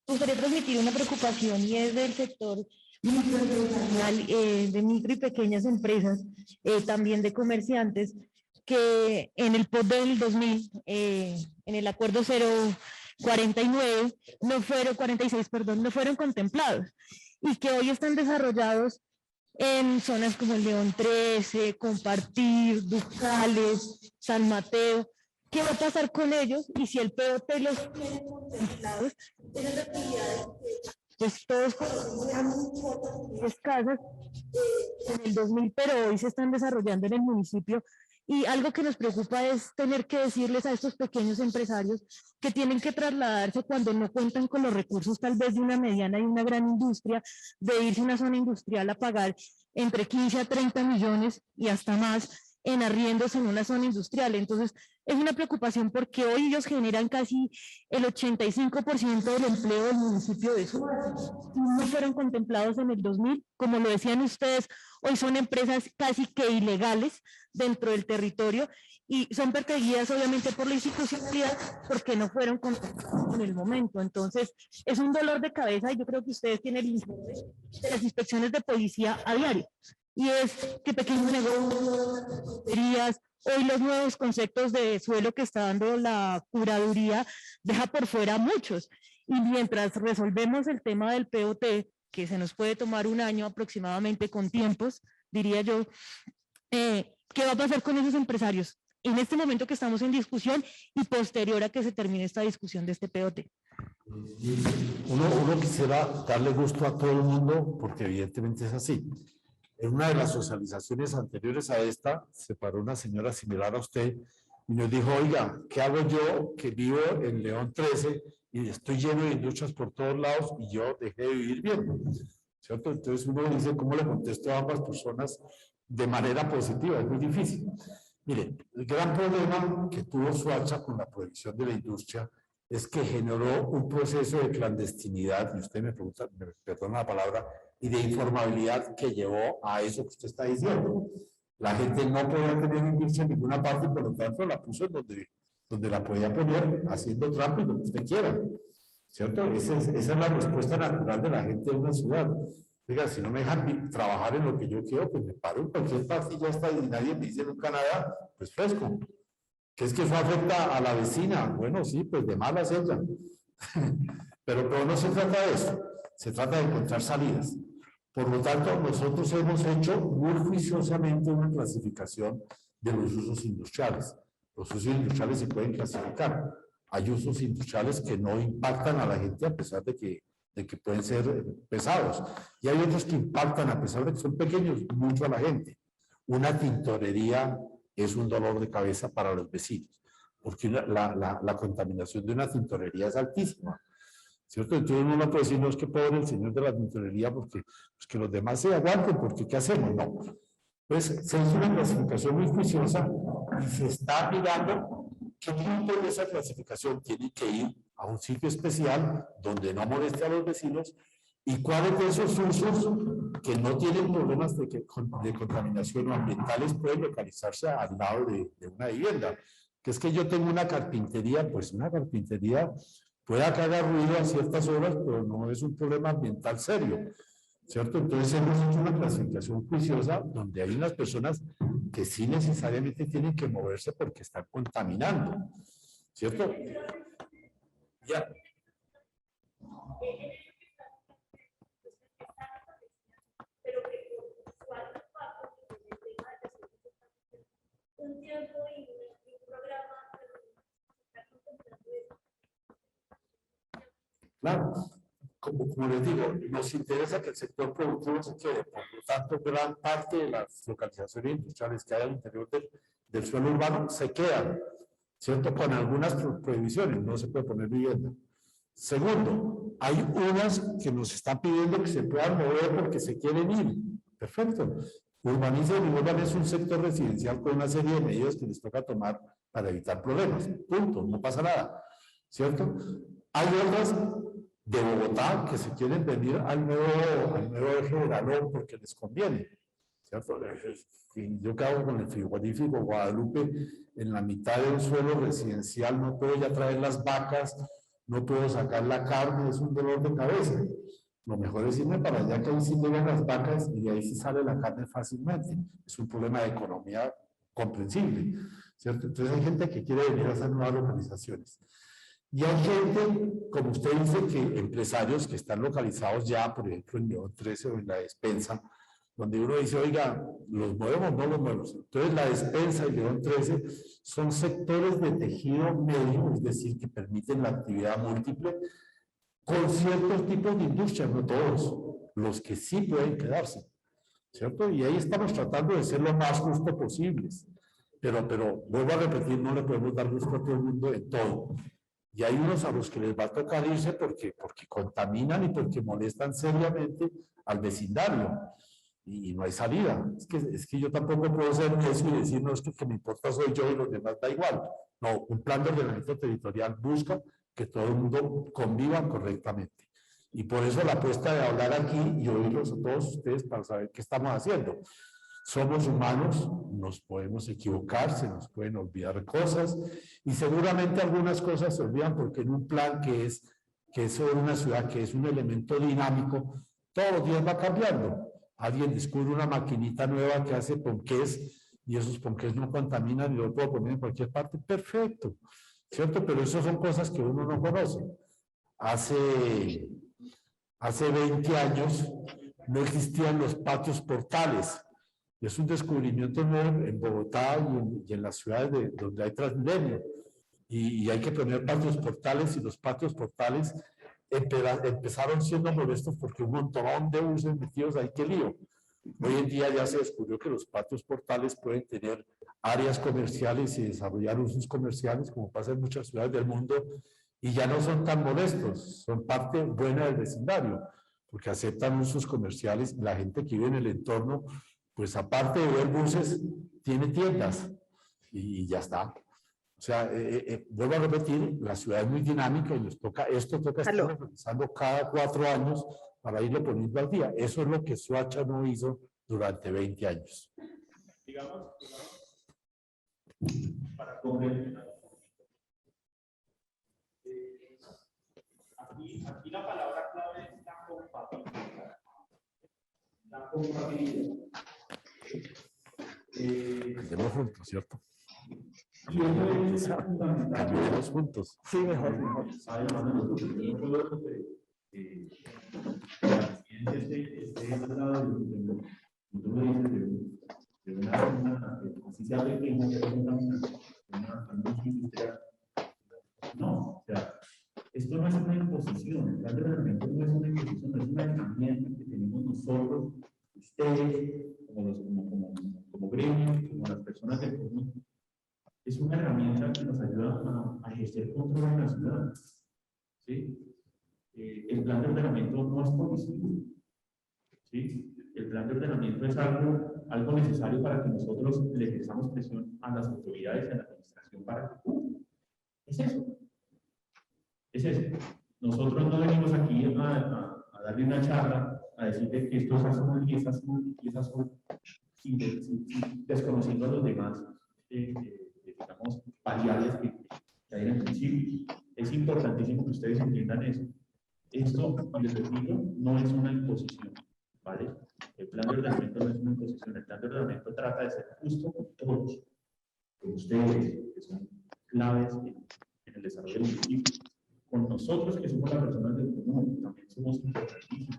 Me gustaría transmitir una preocupación y es del sector microempresarial, de micro y pequeñas empresas, también de comerciantes, que en el POT del 2000, en el acuerdo 049, no fueron 46, perdón, no fueron contemplados y que hoy están desarrollados en zonas como el León 13, Compartir, Ducales, San Mateo. ¿Qué va a pasar con ellos? Y si el POT los tiene contemplados, esas actividades, pues todos conocemos, eran muy escasas en el 2000, pero hoy se están desarrollando en el municipio. Y algo que nos preocupa es tener que decirles a estos pequeños empresarios que tienen que trasladarse cuando no cuentan con los recursos tal vez de una mediana y una gran industria, de irse a una zona industrial a pagar entre 15 a 30 millones y hasta más en arriendos en una zona industrial. Entonces, es una preocupación porque hoy ellos generan casi el 85% del empleo del municipio de Suárez. No fueron contemplados en el 2000, como lo decían ustedes, hoy son empresas casi que ilegales dentro del territorio y son perseguidas obviamente por la institucionalidad porque no fueron contemplados en el momento. Entonces, es un dolor de cabeza y yo creo que ustedes tienen el informe de las inspecciones de policía a diario. Y es que pequeños negocios, hoy los nuevos conceptos de suelo que está dando la curaduría deja por fuera a muchos. Y mientras resolvemos el tema del POT, que se nos puede tomar un año aproximadamente con tiempos, diría yo, ¿qué va a pasar con esos empresarios en este momento que estamos en discusión y posterior a que se termine esta discusión de este POT? Uno quisiera darle gusto a todo el mundo porque evidentemente es así. En una de las socializaciones anteriores a esta, se paró una señora similar a usted y nos dijo, oiga, ¿qué hago yo que vivo en León 13 y estoy lleno de industrias por todos lados y yo dejé de vivir bien? ¿Cierto? Entonces uno dice, ¿cómo le contesto a ambas personas de manera positiva? Es muy difícil. Mire, el gran problema que tuvo Soacha con la prohibición de la industria es que generó un proceso de clandestinidad, y usted me pregunta, me perdona la palabra, y de informabilidad que llevó a eso que usted está diciendo. La gente no podía tener industria en ninguna parte, por lo tanto la puso en donde la podía poner, haciendo trampa y lo que usted quiera. ¿Cierto? Esa es la respuesta natural de la gente de una ciudad. Diga, si no me dejan trabajar en lo que yo quiero, pues me paro en cualquier parte y ya está, y nadie me dice nunca nada, pues fresco. ¿Qué es que eso afecta a la vecina? Bueno, sí, pues de malas ella. Pero no se trata de eso, se trata de encontrar salidas. Por lo tanto, nosotros hemos hecho muy juiciosamente una clasificación de los usos industriales. Los usos industriales se pueden clasificar. Hay usos industriales que no impactan a la gente a pesar de que pueden ser pesados. Y hay otros que impactan a pesar de que son pequeños mucho a la gente. Una tintorería es un dolor de cabeza para los vecinos. porque la contaminación de una tintorería es altísima, ¿cierto? Entonces uno no puede decir, no, es que pobre el señor de la tintorería porque pues que los demás se aguanten, porque ¿qué hacemos? No. Pues se hizo una clasificación muy juiciosa y se está mirando qué tipo de esa clasificación tiene que ir a un sitio especial donde no moleste a los vecinos y cuáles de esos usos que no tienen problemas de contaminación o ambientales pueden localizarse al lado de una vivienda. Que es que yo tengo una carpintería, pues una carpintería puede que haga ruido a ciertas horas, pero no es un problema ambiental serio, ¿cierto? Entonces hemos hecho una clasificación juiciosa donde hay unas personas que sí necesariamente tienen que moverse porque están contaminando, ¿cierto? Ya. Un tiempo y un programa. Claro, como les digo, nos interesa que el sector productivo se quede, por lo tanto, gran parte de las localizaciones industriales que hay al interior del suelo urbano se quedan, ¿cierto? Con algunas prohibiciones, no se puede poner vivienda. Segundo, hay unas que nos están pidiendo que se puedan mover porque se quieren ir. Perfecto. Urbanicen y Urban es un sector residencial con una serie de medidas que les toca tomar para evitar problemas. Punto, no pasa nada, ¿cierto? Hay otras de Bogotá que se quieren venir al nuevo eje de Galón porque les conviene, ¿cierto? Yo que hago con el frigorífico Guadalupe en la mitad de un suelo residencial, no puedo ya traer las vacas, no puedo sacar la carne, es un dolor de cabeza. Lo mejor es irme para allá que ahí sí llegan las vacas y de ahí sí sale la carne fácilmente. Es un problema de economía comprensible, ¿cierto? Entonces hay gente que quiere venir a hacer nuevas localizaciones. Y hay gente, como usted dice, que empresarios que están localizados ya, por ejemplo, en León 13 o en la despensa, donde uno dice, oiga, ¿los movemos? No los movemos. Entonces, la despensa y León 13 son sectores de tejido medio, es decir, que permiten la actividad múltiple, con ciertos tipos de industria, no todos, los que sí pueden quedarse, ¿cierto? Y ahí estamos tratando de ser lo más justo posibles. Pero vuelvo a repetir, no le podemos dar gusto a todo el mundo en todo. Y hay unos a los que les va a tocar irse porque contaminan y porque molestan seriamente al vecindario. Y no hay salida. Es que yo tampoco puedo ser eso y decir, no, es que me importa soy yo y los demás da igual. No, un plan de ordenamiento territorial busca que todo el mundo conviva correctamente. Y por eso la apuesta de hablar aquí y oírlos a todos ustedes para saber qué estamos haciendo. Somos humanos, nos podemos equivocar, se nos pueden olvidar cosas y seguramente algunas cosas se olvidan porque en un plan que es sobre una ciudad que es un elemento dinámico, todos los días va cambiando. Alguien descubre una maquinita nueva que hace ponqués y esos ponqués no contaminan y lo puedo poner en cualquier parte, perfecto, ¿cierto? Pero eso son cosas que uno no conoce. Hace 20 años no existían los patios portales. Es un descubrimiento nuevo en Bogotá y en las ciudades donde hay Transmilenio. Y hay que poner patios portales y los patios portales empezaron siendo molestos porque un montón de buses metidos ahí, qué lío. Hoy en día ya se descubrió que los patios portales pueden tener áreas comerciales y desarrollar usos comerciales como pasa en muchas ciudades del mundo y ya no son tan molestos, son parte buena del vecindario porque aceptan usos comerciales y la gente que vive en el entorno pues aparte de ver buses, tiene tiendas y ya está. O sea, vuelvo a repetir, la ciudad es muy dinámica y nos toca, esto toca estar revisando cada 4 años para irlo poniendo al día. Eso es lo que Soacha no hizo durante 20 años. Digamos para complementar. Aquí la palabra clave es la compatibilidad. La compatibilidad. Caminemos juntos, ¿cierto? Caminemos Caminemos juntos. Sí, mejor. Además de nosotros, yo creo que la ciencia esté al lado de una así se habla que no, o sea, esto no es una imposición, el plan de ordenamiento no es una imposición, es una herramienta que tenemos nosotros, ustedes, como gremio, como las personas del común, es una herramienta que nos ayuda a ejercer control en la ciudad. ¿Sí? El plan de ordenamiento no es político. ¿Sí? El plan de ordenamiento es algo necesario para que nosotros le ejerzamos presión a las autoridades y a la administración para que cumplan. Es eso. Es eso. Nosotros no venimos aquí a darle una charla, a decirle que esto es azul y es azul y es azul, sin desconociendo a los demás, digamos, variables que hay en el principio. Es importantísimo que ustedes entiendan eso. Esto, les repito, no es una imposición, ¿vale? El plan de ordenamiento no es una imposición. El plan de ordenamiento trata de ser justo con todos, con ustedes, que son claves en el desarrollo del municipio, con nosotros, que somos las personas del común, también somos importantísimos.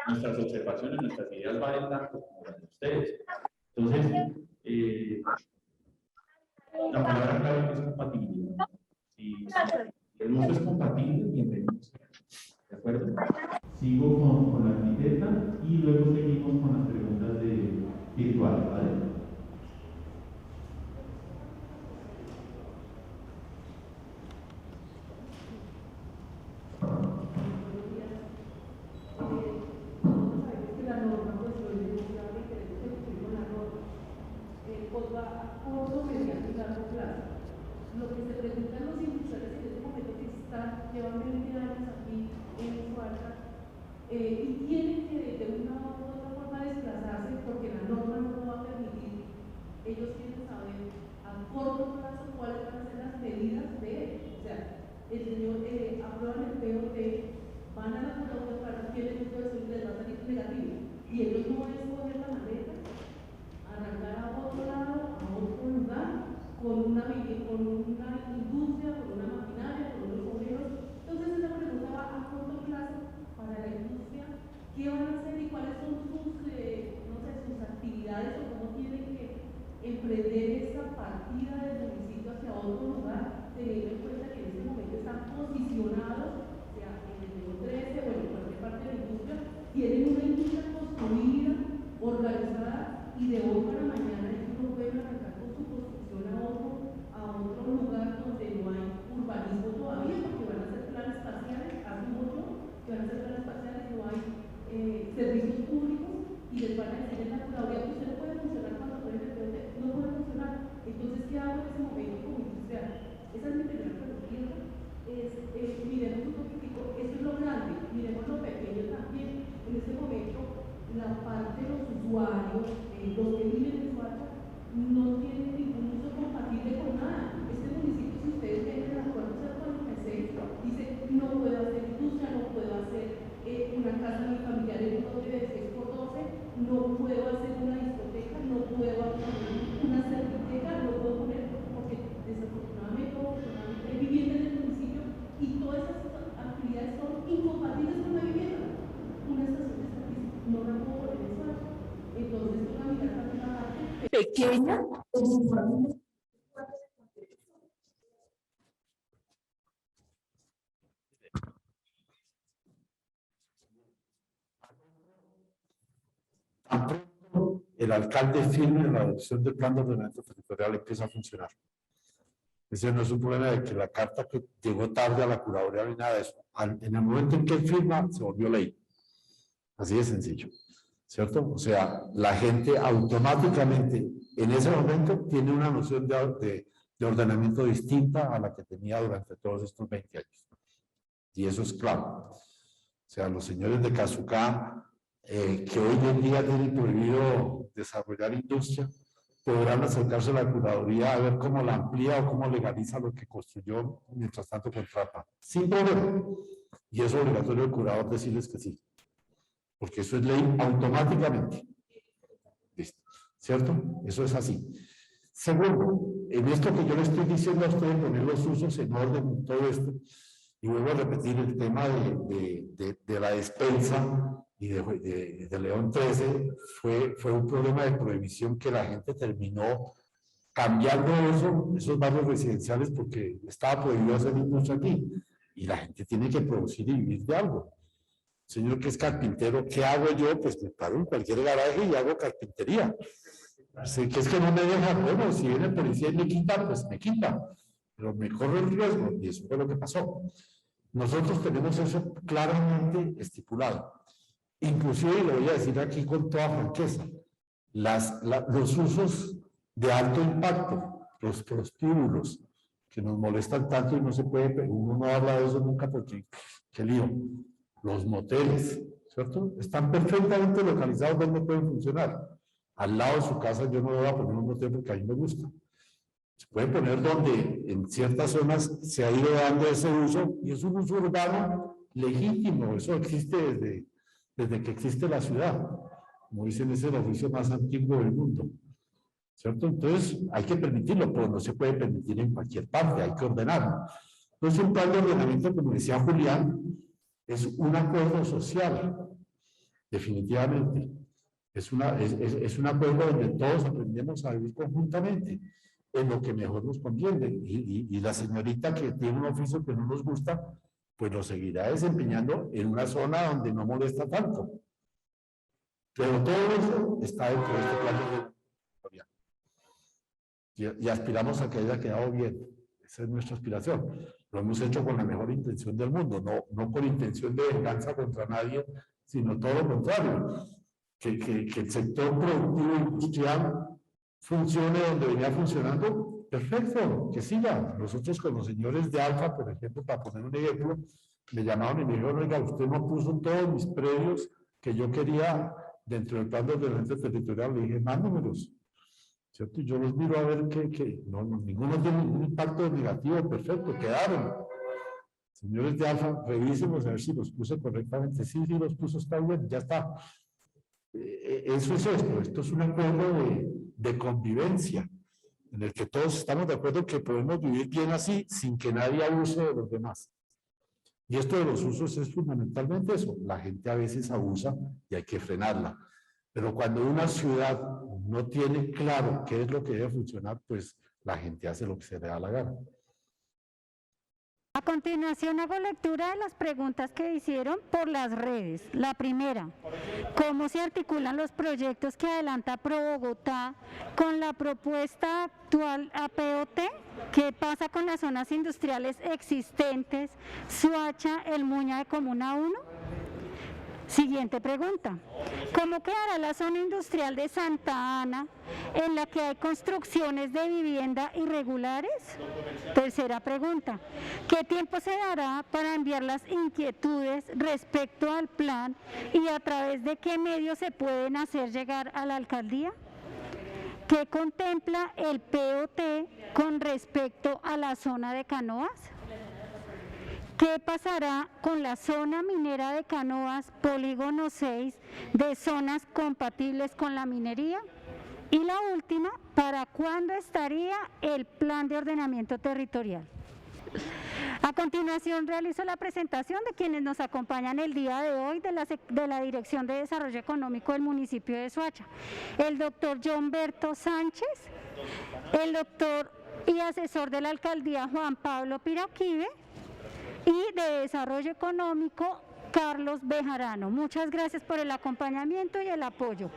Nuestras observaciones, nuestras ideas valen tanto como las de ustedes. Entonces, la palabra clave es compatibilidad. Si el uso es compatible, bienvenidos. ¿De acuerdo? Sigo con la arquitecta y luego seguimos con las preguntas virtuales, ¿vale? Lo que se preguntan los industriales en este momento que llevan 20 años aquí en Soacha y tienen que de una u otra forma desplazarse porque la norma no lo va a permitir. Ellos quieren saber a corto plazo cuáles van a ser las medidas de él. O sea, el señor aprueban el POT, van a la curaduría para tienen un proceso y les va a salir negativo. Y ellos no van a escoger la maleta, arrancar a otro lado, a otro lugar, con una industria, con una maquinaria, con unos obreros. Entonces esa pregunta va a corto plazo para la industria, ¿qué van a hacer y cuáles son sus, sus actividades o cómo tienen que emprender esa partida del municipio hacia otro lugar, teniendo en cuenta que en este momento están posicionados, o sea, en el nivel 13 o en cualquier parte de la industria, tienen una industria construida, organizada y de hoy para mañana ellos no pueden arrancar con su construcción a otro lugar donde no hay urbanismo todavía, porque van a ser planes parciales, asumo yo, que van a ser planes parciales, no hay servicios públicos y les van a decir en la curaduría que usted no puede funcionar cuando puede no puede funcionar. Entonces, ¿qué hago en ese momento como industrial? Esa es mi primera pregunta. Miremos un poquitico, esto es lo grande, miremos lo pequeño también. En este momento, la parte de los usuarios, los que viven en Soacha, no tienen ningún uso compatible con nada. Este municipio, si ustedes ven en el acuerdo 046, dice no puedo hacer industria, no puedo hacer una casa unifamiliar en un lote de 6x12, no puedo hacer una discoteca, no puedo hacer una serviteca, no puedo poner, porque desafortunadamente hay viviendas en el municipio y todas esas actividades son incompatibles con la vivienda. Una estación de servicio no la puedo poner en Soacha. Entonces, una mirada también a la parte pequeña, el alcalde firme en la adopción del plan de ordenamiento territorial empieza a funcionar. Ese no es un problema de que la carta que llegó tarde a la curaduría ni nada de eso. En el momento en que él firma, se volvió ley. Así de sencillo, ¿cierto? O sea, la gente automáticamente en ese momento tiene una noción de ordenamiento distinta a la que tenía durante todos estos 20 años. Y eso es claro. O sea, los señores de Cazucá, que hoy en día tienen prohibido desarrollar industria, podrán acercarse a la curaduría a ver cómo la amplía o cómo legaliza lo que construyó, mientras tanto contrata. Sin problema. Y es obligatorio el curador decirles que sí. Porque eso es ley automáticamente. ¿Listo? ¿Cierto? Eso es así. Segundo, en esto que yo le estoy diciendo a ustedes, poner los usos en orden en todo esto, y vuelvo a repetir el tema de la despensa y de León 13, fue un problema de prohibición que la gente terminó cambiando esos barrios residenciales porque estaba prohibido hacer industria aquí, y la gente tiene que producir y vivir de algo. Señor que es carpintero, ¿qué hago yo? Pues me paro en cualquier garaje y hago carpintería. Sí, que es que no me dejan, bueno, si viene el policía y me quita, pues me quita, pero me corre el riesgo, y eso fue lo que pasó. Nosotros tenemos eso claramente estipulado. Inclusive, y lo voy a decir aquí con toda franqueza, los usos de alto impacto, los prostíbulos, que nos molestan tanto y no se puede, uno no habla de eso nunca porque, qué lío, los moteles, ¿cierto? Están perfectamente localizados donde pueden funcionar. Al lado de su casa yo no voy a poner un motel porque a mí me gusta. Se puede poner donde en ciertas zonas se ha ido dando ese uso y es un uso urbano legítimo, eso existe desde que existe la ciudad. Como dicen, es el oficio más antiguo del mundo, ¿cierto? Entonces hay que permitirlo, pero no se puede permitir en cualquier parte, hay que ordenarlo. Entonces un plan de ordenamiento, como decía Julián, es un acuerdo social, definitivamente. Es un acuerdo donde todos aprendemos a vivir conjuntamente en lo que mejor nos conviene. Y la señorita que tiene un oficio que no nos gusta, pues lo seguirá desempeñando en una zona donde no molesta tanto. Pero todo eso está dentro de este plan de y aspiramos a que haya quedado bien. Esa es nuestra aspiración. Lo hemos hecho con la mejor intención del mundo, no por intención de venganza contra nadie, sino todo lo contrario. Que el sector productivo industrial funcione donde venía funcionando, perfecto, que siga. Nosotros con los señores de Alfa, por ejemplo, para poner un ejemplo, me llamaron y me dijeron, oiga, usted no puso todos mis predios que yo quería dentro del plan de ordenamiento territorial. Le dije, mándamelos, ¿cierto? Y yo los miro a ver que ninguno tiene ningún impacto negativo, perfecto, quedaron. Señores de Alfa, revísenlos a ver si los puse correctamente. Sí, los puso, está bien, ya está. Eso es esto es un acuerdo de convivencia, en el que todos estamos de acuerdo que podemos vivir bien así, sin que nadie abuse de los demás. Y esto de los usos es fundamentalmente eso, la gente a veces abusa y hay que frenarla. Pero cuando una ciudad no tiene claro qué es lo que debe funcionar, pues la gente hace lo que se le da la gana. A continuación hago lectura de las preguntas que hicieron por las redes. La primera, ¿cómo se articulan los proyectos que adelanta Pro Bogotá con la propuesta actual APOT? ¿Qué pasa con las zonas industriales existentes, Soacha, El Muña de Comuna 1? Siguiente pregunta, ¿cómo quedará la zona industrial de Santa Ana en la que hay construcciones de vivienda irregulares? Tercera pregunta, ¿qué tiempo se dará para enviar las inquietudes respecto al plan y a través de qué medios se pueden hacer llegar a la alcaldía? ¿Qué contempla el POT con respecto a la zona de Canoas? ¿Qué pasará con la zona minera de Canoas, polígono 6, de zonas compatibles con la minería? Y la última, ¿para cuándo estaría el plan de ordenamiento territorial? A continuación realizo la presentación de quienes nos acompañan el día de hoy de la Dirección de Desarrollo Económico del municipio de Soacha. El doctor John Berto Sánchez, el doctor y asesor de la alcaldía Juan Pablo Piraquive, y de Desarrollo Económico, Carlos Bejarano. Muchas gracias por el acompañamiento y el apoyo.